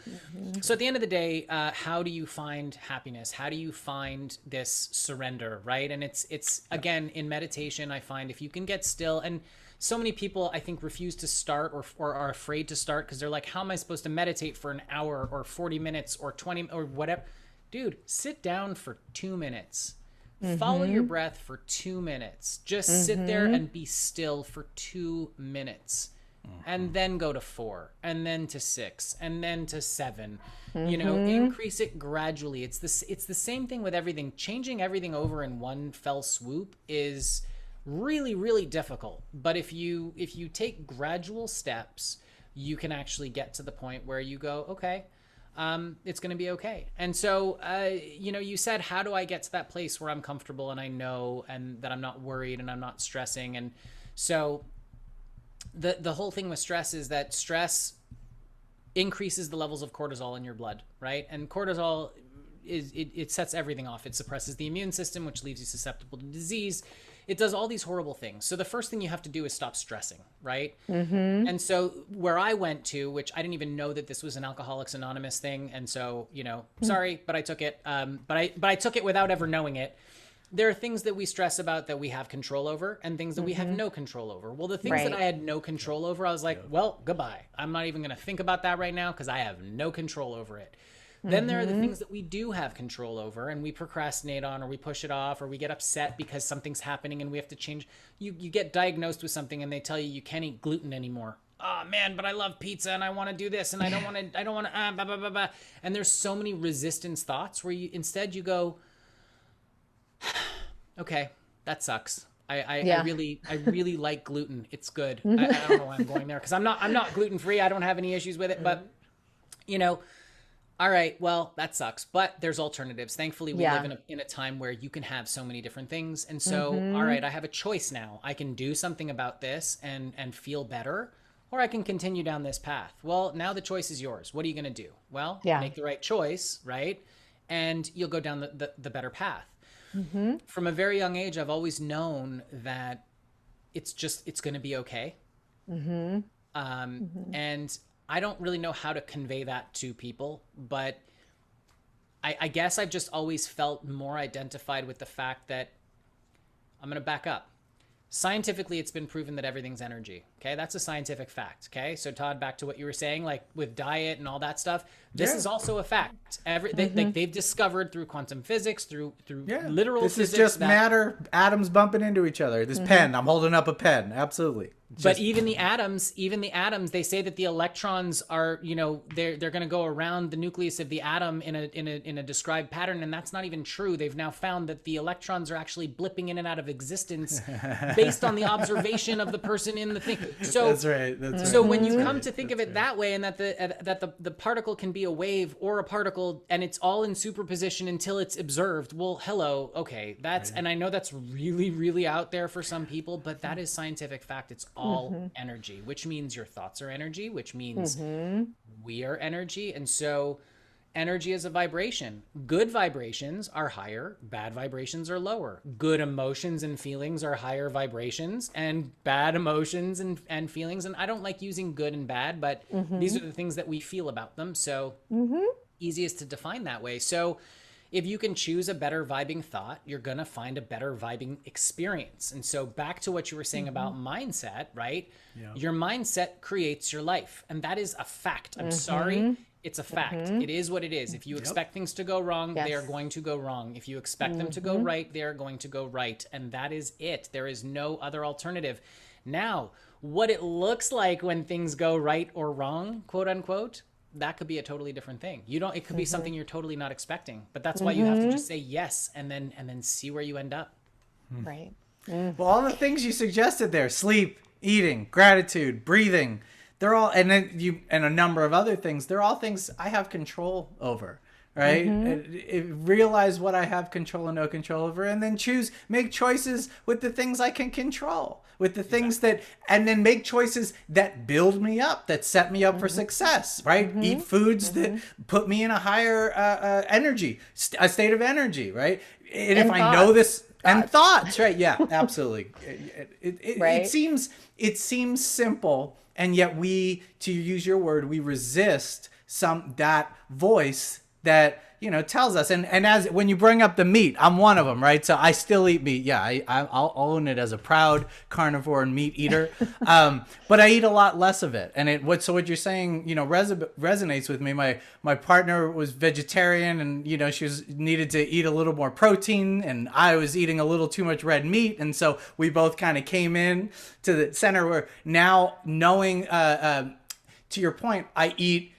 at the end of the day, how do you find happiness? How do you find this surrender, right? And it's again, in meditation, I find if you can get still, and so many people, I think, refuse to start or are afraid to start because they're like, how am I supposed to meditate for an hour or 40 minutes or 20 or whatever? Dude, sit down for 2 minutes. Follow your breath for 2 minutes. Just sit there and be still for 2 minutes. And then go to 4, and then to 6, and then to 7. Increase it gradually. It's the same thing with everything. Changing everything over in one fell swoop is really, really difficult. But if you take gradual steps, you can actually get to the point where you go, okay, it's going to be okay. And so, you said, how do I get to that place where I'm comfortable and I know, and that I'm not worried and I'm not stressing? And so the whole thing with stress is that stress increases the levels of cortisol in your blood, right? And cortisol it sets everything off. It suppresses the immune system, which leaves you susceptible to disease. It does all these horrible things. So the first thing you have to do is stop stressing, right? And so where I went to, which I didn't even know that this was an Alcoholics Anonymous thing, and so, sorry, but I took it. But I took it without ever knowing it. There are things that we stress about that we have control over, and things that we have no control over. Well, the things that I had no control over, I was like, well, goodbye. I'm not even going to think about that right now because I have no control over it. Then there are the things that we do have control over, and we procrastinate on, or we push it off, or we get upset because something's happening and we have to change. You get diagnosed with something and they tell you can't eat gluten anymore. Oh man, but I love pizza and I want to do this and I don't want to, blah, blah, blah, blah. And there's so many resistance thoughts where you go, okay, that sucks. I really like gluten. It's good. I don't know why I'm going there because I'm not gluten free. I don't have any issues with it, but all right, well, that sucks, but there's alternatives. Thankfully, we live in a time where you can have so many different things. And so, all right, I have a choice now. I can do something about this and feel better, or I can continue down this path. Well, now the choice is yours. What are you going to do? Well, make the right choice, right? And you'll go down the better path. From a very young age, I've always known that it's going to be okay. And I don't really know how to convey that to people, but I guess I've just always felt more identified with the fact that I'm going to back up. Scientifically, it's been proven that everything's energy. Okay. That's a scientific fact. Okay. So Todd, back to what you were saying, like with diet and all that stuff, this is also a fact. They've discovered through quantum physics, through literal this physics. This is just matter, atoms bumping into each other. This pen, I'm holding up a pen. Absolutely. But even the atoms, they say that the electrons are, they're going to go around the nucleus of the atom in a described pattern, and that's not even true. They've now found that the electrons are actually blipping in and out of existence based on the observation of the person in the thing. So that's right. So when you come to think of it that way, and that the particle can be a wave or a particle, and it's all in superposition until it's observed. Well, hello, okay, and I know that's really, really out there for some people, but that is scientific fact. It's all energy, which means your thoughts are energy, which means we are energy. And so energy is a vibration. Good vibrations are higher, bad vibrations are lower. Good emotions and feelings are higher vibrations, and bad emotions and feelings. And I don't like using good and bad, but these are the things that we feel about them. So easiest to define that way. So if you can choose a better vibing thought, you're going to find a better vibing experience. And so back to what you were saying about mindset, right? Yeah. Your mindset creates your life. And that is a fact. I'm sorry. It's a fact. It is what it is. If you expect things to go wrong, they are going to go wrong. If you expect them to go right, they are going to go right. And that is it. There is no other alternative. Now, what it looks like when things go right or wrong, quote unquote, that could be a totally different thing. It could be something you're totally not expecting, but that's why you have to just say yes and then see where you end up. Right. Well, all the things you suggested there, sleep, eating, gratitude, breathing, they're all, and then and a number of other things, they're all things I have control over. Right? Realize what I have control and no control over, and then make choices with the things I can control, with the things and then make choices that build me up, that set me up for success, right? Eat foods that put me in a higher energy, a state of energy, right? And if I know this, and thoughts, right? Yeah, absolutely. It seems simple, and yet to use your word, we resist that voice that tells us, and as when you bring up the meat, I'm one of them, right? So I still eat meat. Yeah, I'll own it as a proud carnivore and meat eater, but I eat a lot less of it. And what you're saying, resonates with me. My partner was vegetarian, and she needed to eat a little more protein, and I was eating a little too much red meat, and so we both kind of came in to the center where now knowing, to your point, I eat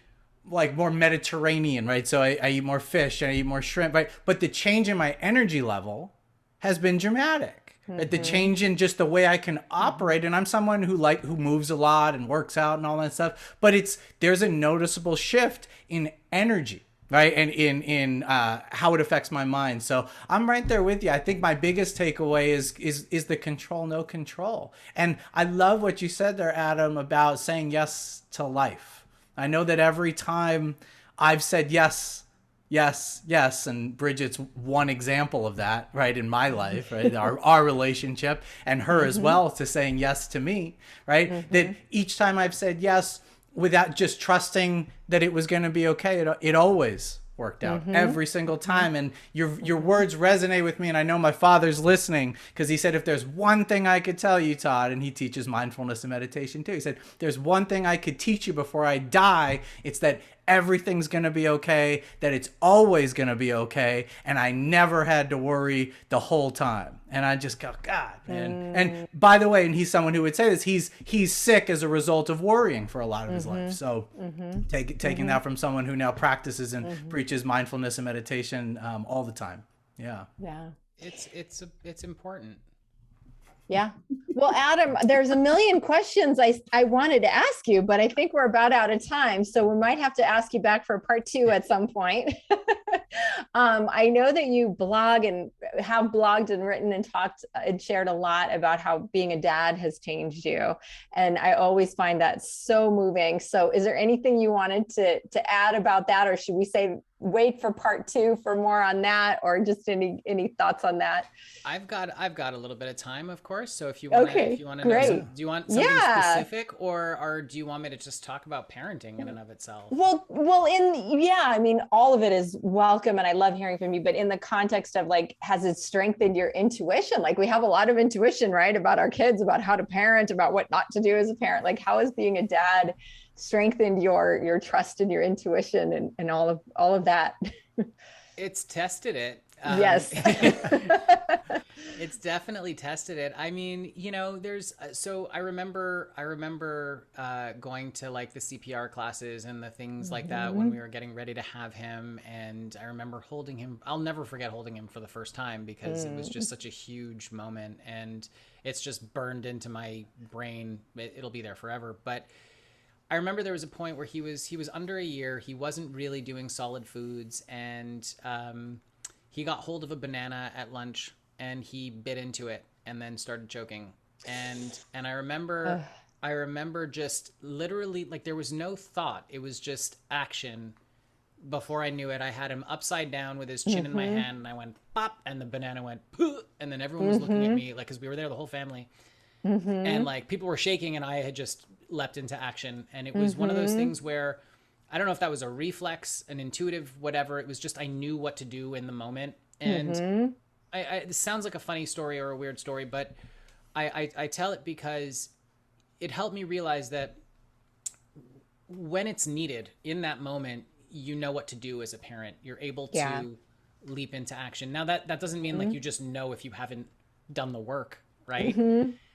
like more Mediterranean, right? So I eat more fish, I eat more shrimp, right? But the change in my energy level has been dramatic. Right? The change in just the way I can operate, and I'm someone who moves a lot and works out and all that stuff. But there's a noticeable shift in energy, right? And in how it affects my mind. So I'm right there with you. I think my biggest takeaway is the control, no control. And I love what you said there, Adam, about saying yes to life. I know that every time I've said yes, and Bridget's one example of that, right, in my life, right, our relationship, and her as well, to saying yes to me, right, that each time I've said yes without just trusting that it was going to be okay, it always worked out every single time. And your words resonate with me, and I know my father's listening, because he said, if there's one thing I could tell you, Todd, and he teaches mindfulness and meditation too, he said, there's one thing I could teach you before I die, it's that everything's going to be okay, that it's always going to be okay, and I never had to worry the whole time. And I just go, God, man. And by the way, and he's someone who would say this, he's sick as a result of worrying for a lot of his life. So taking that from someone who now practices and preaches mindfulness and meditation all the time. Yeah. Yeah. It's important. Yeah. Well, Adam, there's a million questions I wanted to ask you, but I think we're about out of time. So we might have to ask you back for part 2 at some point. I know that you blog and have blogged and written and talked and shared a lot about how being a dad has changed you. And I always find that so moving. So is there anything you wanted to add about that, or should we say wait for part 2 for more on that, or just any thoughts on that? I've got a little bit of time, of course. So if you want to, Okay, know, great. do you want something Yeah. specific, or do you want me to just talk about parenting in and of itself? Well, I mean, all of it is welcome, and I love hearing from you. But in the context of like, has it strengthened your intuition? Like, we have a lot of intuition, right, about our kids, about how to parent, about what not to do as a parent. Like, how has being a dad strengthened your trust and your intuition and all of that? It's tested it. Yes. It's definitely tested it. I mean, you know, so I remember going to like the CPR classes and the things like that when we were getting ready to have him. And I remember holding him. I'll never forget holding him for the first time, because it was just such a huge moment, and it's just burned into my brain. It'll be there forever. But I remember there was a point where he was under a year. He wasn't really doing solid foods, and he got hold of a banana at lunch, and he bit into it and then started choking. And I remember just literally, like, there was no thought. It was just action. Before I knew it, I had him upside down with his chin in my hand, and I went pop, and the banana went pooh, and then everyone was looking at me, like, because we were there, the whole family. And like, people were shaking, and I had just leapt into action. And it was one of those things where I don't know if that was a reflex, an intuitive, whatever. It was just, I knew what to do in the moment. And this sounds like a funny story or a weird story, but I tell it because it helped me realize that when it's needed in that moment, you know what to do as a parent. You're able to leap into action. Now that doesn't mean like you just know if you haven't done the work, right?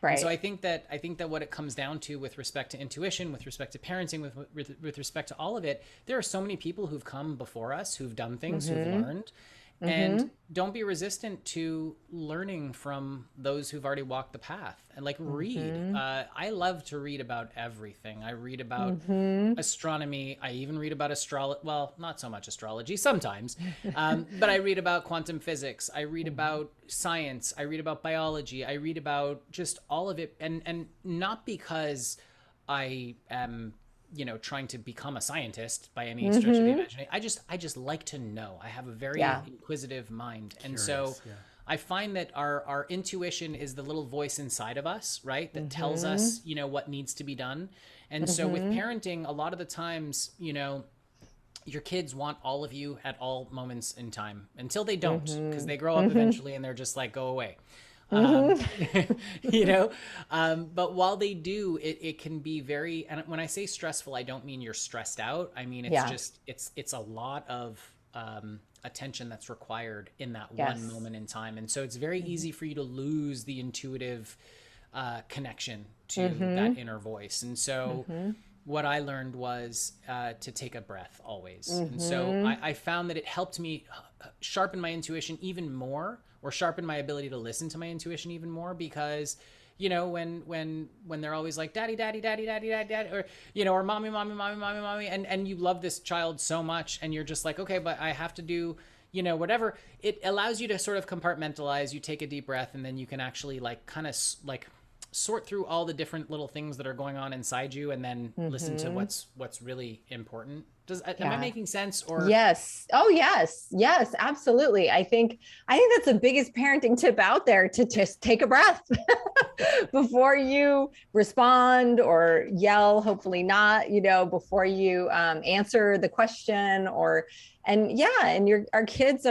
Right. And so I think that what it comes down to with respect to intuition, with respect to parenting, with respect to all of it, there are so many people who've come before us, who've done things, who've learned. And don't be resistant to learning from those who've already walked the path, and like read. I love to read about everything. I read about astronomy. I even read about astrology. Well, not so much astrology sometimes, but I read about quantum physics. I read about science. I read about biology. I read about just all of it. And not because I am, you know, trying to become a scientist by any stretch of the imagination. I just like to know. I have a very inquisitive mind. And so I find that our intuition is the little voice inside of us, right? That tells us, you know, what needs to be done. And so with parenting, a lot of the times, you know, your kids want all of you at all moments in time, until they don't, because they grow up eventually and they're just like, go away. You know, but while they do, it can be very, and when I say stressful, I don't mean you're stressed out. I mean, it's just, it's a lot of attention that's required in that one moment in time. And so it's very easy for you to lose the intuitive connection to that inner voice. And so what I learned was to take a breath always. And so I found that it helped me sharpen my intuition even more, or sharpen my ability to listen to my intuition even more, because, you know, when they're always like, daddy, daddy, daddy, daddy, daddy, daddy, or, you know, or mommy, mommy, mommy, mommy, mommy, and you love this child so much, and you're just like, okay, but I have to do, you know, whatever. It allows you to sort of compartmentalize. You take a deep breath, and then you can actually like kind of like sort through all the different little things that are going on inside you, and then listen to what's really important. Am I making sense? Or yes. Oh, yes. Yes, absolutely. I think that's the biggest parenting tip out there, to just take a breath before you respond or yell, hopefully not, you know, before you answer the question, and our kids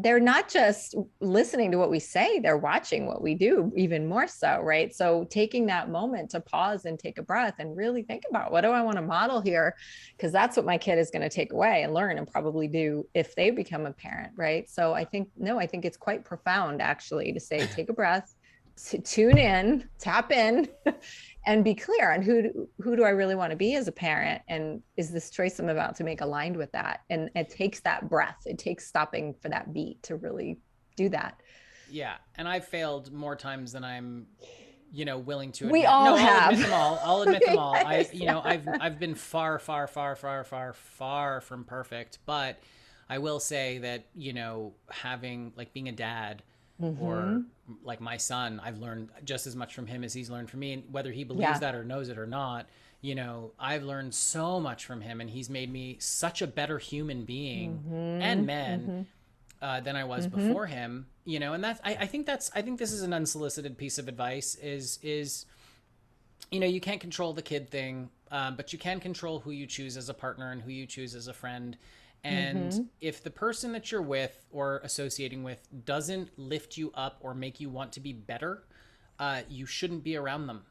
they're not just listening to what we say, they're watching what we do even more so, right? So taking that moment to pause and take a breath and really think about, what do I want to model here? Because that's what my kid is going to take away and learn and probably do if they become a parent, right? So I think it's quite profound, actually, to say, take a breath, tune in, tap in, and be clear on who do I really want to be as a parent, and is this choice I'm about to make aligned with that? And it takes that breath, it takes stopping for that beat to really do that. Yeah, and I've failed more times than I'm, you know, willing to admit. We all have. I'll admit them all. Yes, I've been far from perfect, but I will say that, you know, being a dad, or like my son, I've learned just as much from him as he's learned from me. And whether he believes that or knows it or not, you know, I've learned so much from him, and he's made me such a better human being and man than I was before him, you know. And that's, I think this is an unsolicited piece of advice is, you know, you can't control the kid thing, but you can control who you choose as a partner and who you choose as a friend. And if the person that you're with or associating with doesn't lift you up or make you want to be better, you shouldn't be around them.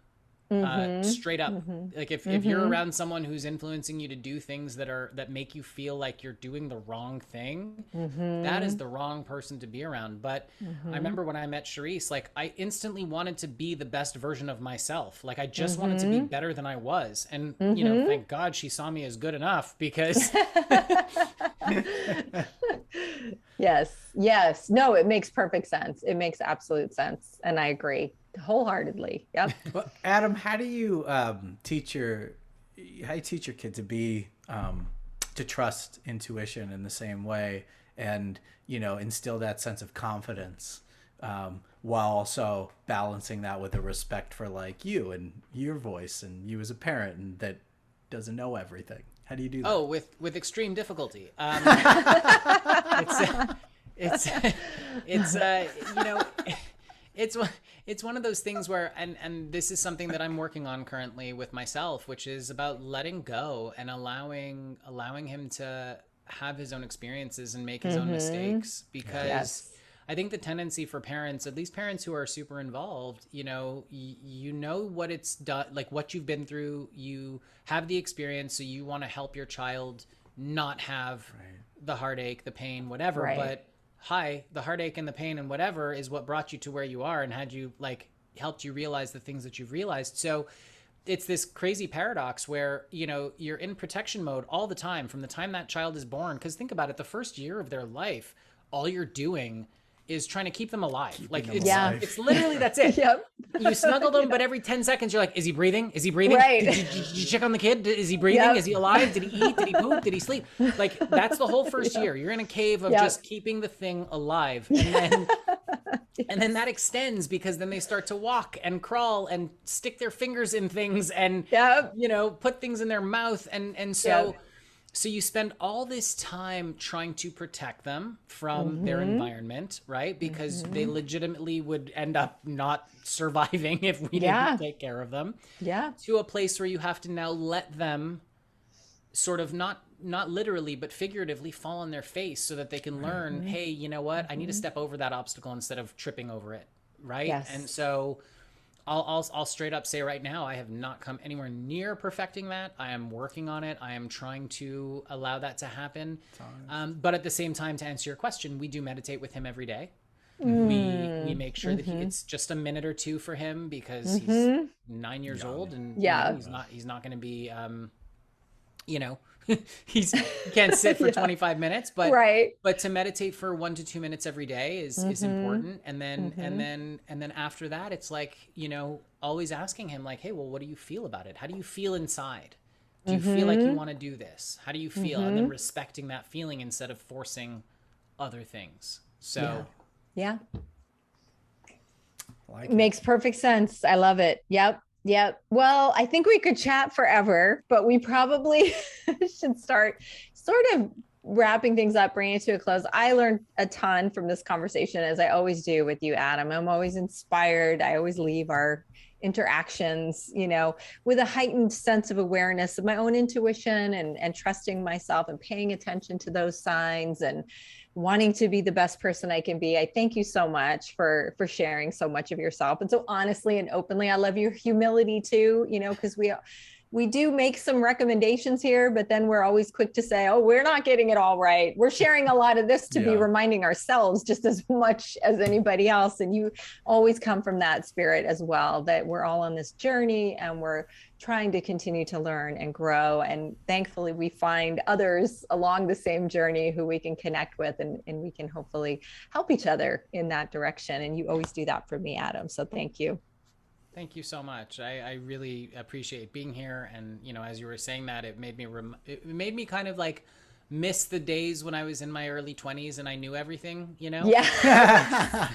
Straight up. Like if you're around someone who's influencing you to do things that make you feel like you're doing the wrong thing, that is the wrong person to be around. But I remember when I met Charisse, like I instantly wanted to be the best version of myself. Like I just wanted to be better than I was. And you know, thank God she saw me as good enough, because yes. No, it makes perfect sense. It makes absolute sense. And I agree wholeheartedly. Yep. Well, Adam, how do you teach your kid to be to trust intuition in the same way, and you know, instill that sense of confidence, while also balancing that with a respect for like you and your voice and you as a parent and that doesn't know everything? How do you do that? Oh, with extreme difficulty. It's you know, it's one of those things where, and this is something that I'm working on currently with myself, which is about letting go and allowing him to have his own experiences and make his own mistakes. Because I think the tendency for parents, at least parents who are super involved, you know, you know what it's done, like what you've been through, you have the experience, so you want to help your child not have the heartache, the pain, whatever. But the heartache and the pain and whatever is what brought you to where you are and had you like helped you realize the things that you've realized. So it's this crazy paradox where, you know, you're in protection mode all the time from the time that child is born. Because think about it, the first year of their life, all you're doing is trying to keep them alive. It's literally, that's it. You snuggle them, but every 10 seconds you're like, is he breathing? Is he breathing? Did you check on the kid? Is he breathing? Is he alive? Did he eat? Did he poop? Did he sleep? Like that's the whole first year. You're in a cave of just keeping the thing alive. And then and then that extends, because then they start to walk and crawl and stick their fingers in things and you know, put things in their mouth. And so you spend all this time trying to protect them from their environment, right? Because they legitimately would end up not surviving if we didn't take care of them. To a place where you have to now let them sort of not literally, but figuratively fall on their face so that they can learn, hey, you know what? I need to step over that obstacle instead of tripping over it, right? And so I'll straight up say right now, I have not come anywhere near perfecting that. I am working on it. I am trying to allow that to happen. But at the same time, to answer your question, we do meditate with him every day. We make sure that it's just a minute or two for him, because he's 9 years old and you know, he's not going to be, you know, he can't sit for 25 minutes, but to meditate for 1 to 2 minutes every day is important. And then after that, it's like, you know, always asking him like, hey, well, what do you feel about it? How do you feel inside? Do you feel like you want to do this? How do you feel? And then respecting that feeling instead of forcing other things. So like makes perfect sense. I love it. Yep. Well, I think we could chat forever, but we probably should start sort of wrapping things up, bringing it to a close. I learned a ton from this conversation, as I always do with you, Adam. I'm always inspired. I always leave our interactions, you know, with a heightened sense of awareness of my own intuition and trusting myself and paying attention to those signs and wanting to be the best person I can be. I thank you so much for sharing so much of yourself. And so honestly and openly, I love your humility too, you know, because we do make some recommendations here, but then we're always quick to say, oh, we're not getting it all right. We're sharing a lot of this to be reminding ourselves just as much as anybody else. And you always come from that spirit as well, that we're all on this journey and we're trying to continue to learn and grow. And thankfully we find others along the same journey who we can connect with, and we can hopefully help each other in that direction. And you always do that for me, Adam. So thank you. Thank you so much. I really appreciate being here. And, you know, as you were saying that, it made me kind of like miss the days when I was in my early 20s and I knew everything, you know? Yeah.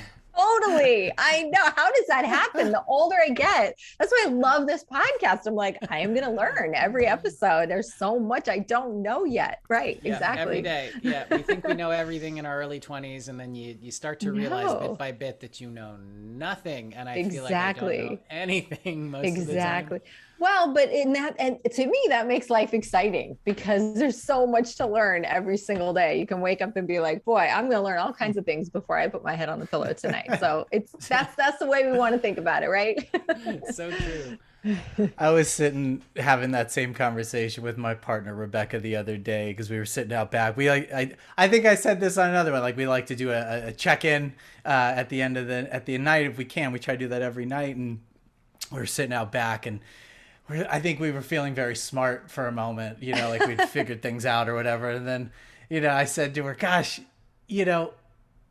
Totally. I know. How does that happen? The older I get, that's why I love this podcast. I'm like, I am going to learn every episode. There's so much I don't know yet. Right. Yeah, Exactly. every day. Yeah, we think we know everything in our early 20s, and then you start to realize bit by bit that you know nothing. And I feel like I don't know anything most of the time. Well, but in that, and to me, that makes life exciting because there's so much to learn every single day. You can wake up and be like, boy, I'm going to learn all kinds of things before I put my head on the pillow tonight. So that's the way we want to think about it, right? So true. I was sitting having that same conversation with my partner Rebecca the other day because we were sitting out back. I think I said this on another one. Like we like to do a check-in at the end of the night if we can. We try to do that every night, and we were sitting out back, and I think we were feeling very smart for a moment. Like we'd figured things out or whatever. And then, I said to her, "Gosh,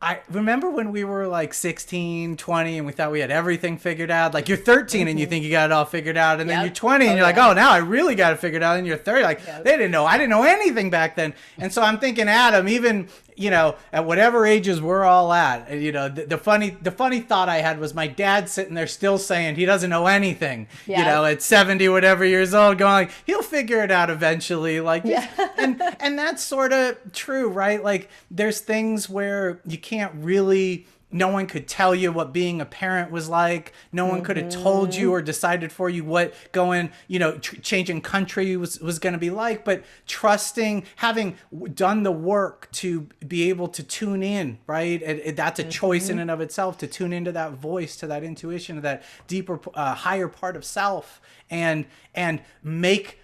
I remember when we were like 16, 20 and we thought we had everything figured out. Like you're 13 and you think you got it all figured out. And then you're 20 and you're like, oh, now I really got it figured out. And you're 30. Like I didn't know anything back then. And so I'm thinking, Adam, even, at whatever ages we're all at, the funny thought I had was my dad sitting there still saying he doesn't know anything, at 70, whatever years old, going, he'll figure it out eventually. Like, and that's sort of true, right? Like there's things where you can't really, no one could tell you what being a parent was like. No one could have told you or decided for you what going, changing country was going to be like. But trusting, having done the work to be able to tune in, right? That's a choice in and of itself, to tune into that voice, to that intuition, to that deeper, higher part of self, and make,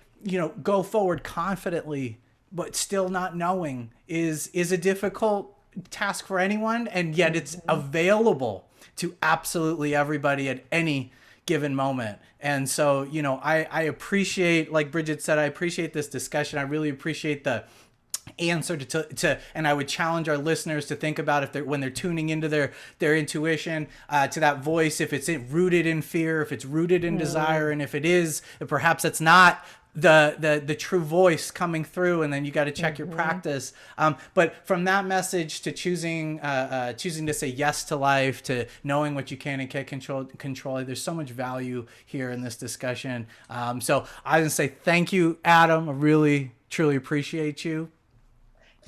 go forward confidently, but still not knowing is a difficult task for anyone, and yet it's available to absolutely everybody at any given moment. And so, I appreciate, like Bridget said, I appreciate this discussion. I really appreciate the answer to and I would challenge our listeners to think about if when they're tuning into their intuition, to that voice, if it's rooted in fear, if it's rooted in desire, and if it is, perhaps it's not the true voice coming through, and then you got to check your practice. But from that message to choosing to say yes to life, to knowing what you can and can't control, there's so much value here in this discussion. So I would say thank you, Adam. I really, truly appreciate you.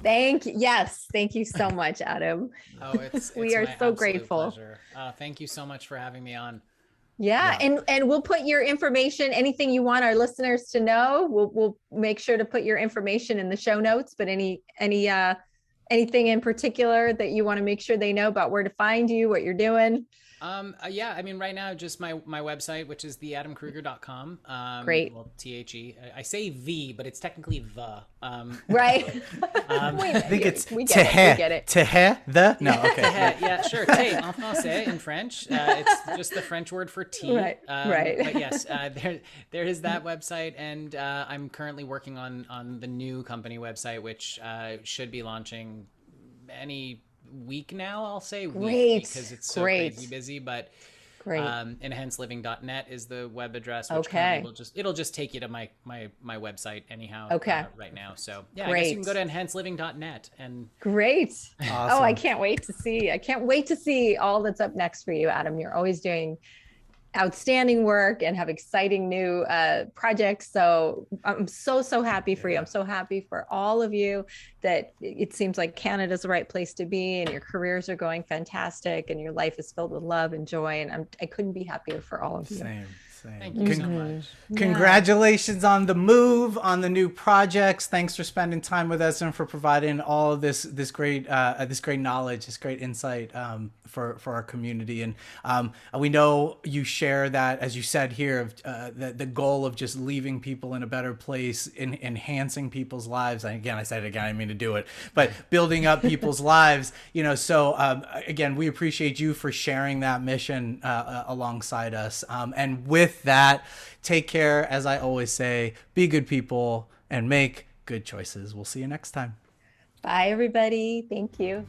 Thank you so much, Adam. Oh, it's we are so grateful. Pleasure. Thank you so much for having me on. Yeah. And we'll put your information, anything you want our listeners to know, we'll make sure to put your information in the show notes, but anything in particular that you want to make sure they know about where to find you, what you're doing? Right now, just my website, which is theadamkruger.com. Great. Well, THE. I say the, but it's technically the. Right. I think it's we get it. The? No, okay. Yeah, sure. Té en français, in French. It's just the French word for tea. Right. But yes, there is that website, and I'm currently working on the new company website, which should be launching any week now. I'll say week because it's so crazy busy, but enhanceliving.net is the web address, which it'll just take you to my website anyhow right now. So I guess you can go to enhanceliving.net and Awesome. Oh, I can't wait to see all that's up next for you, Adam. You're always doing outstanding work and have exciting new projects. So I'm so happy for you. I'm so happy for all of you that it seems like Canada's the right place to be, and your careers are going fantastic, and your life is filled with love and joy. And I couldn't be happier for all of you. Same. Thank you so much. Congratulations on the move, on the new projects. Thanks for spending time with us and for providing all of this great knowledge, this great insight for our community. And we know you share that, as you said here, the goal of just leaving people in a better place, enhancing people's lives. And again, I said it again, I didn't mean to do it, but building up people's lives. So again, we appreciate you for sharing that mission alongside us. And with that, take care. As I always say, be good people and make good choices. We'll see you next time. Bye, everybody. Thank you.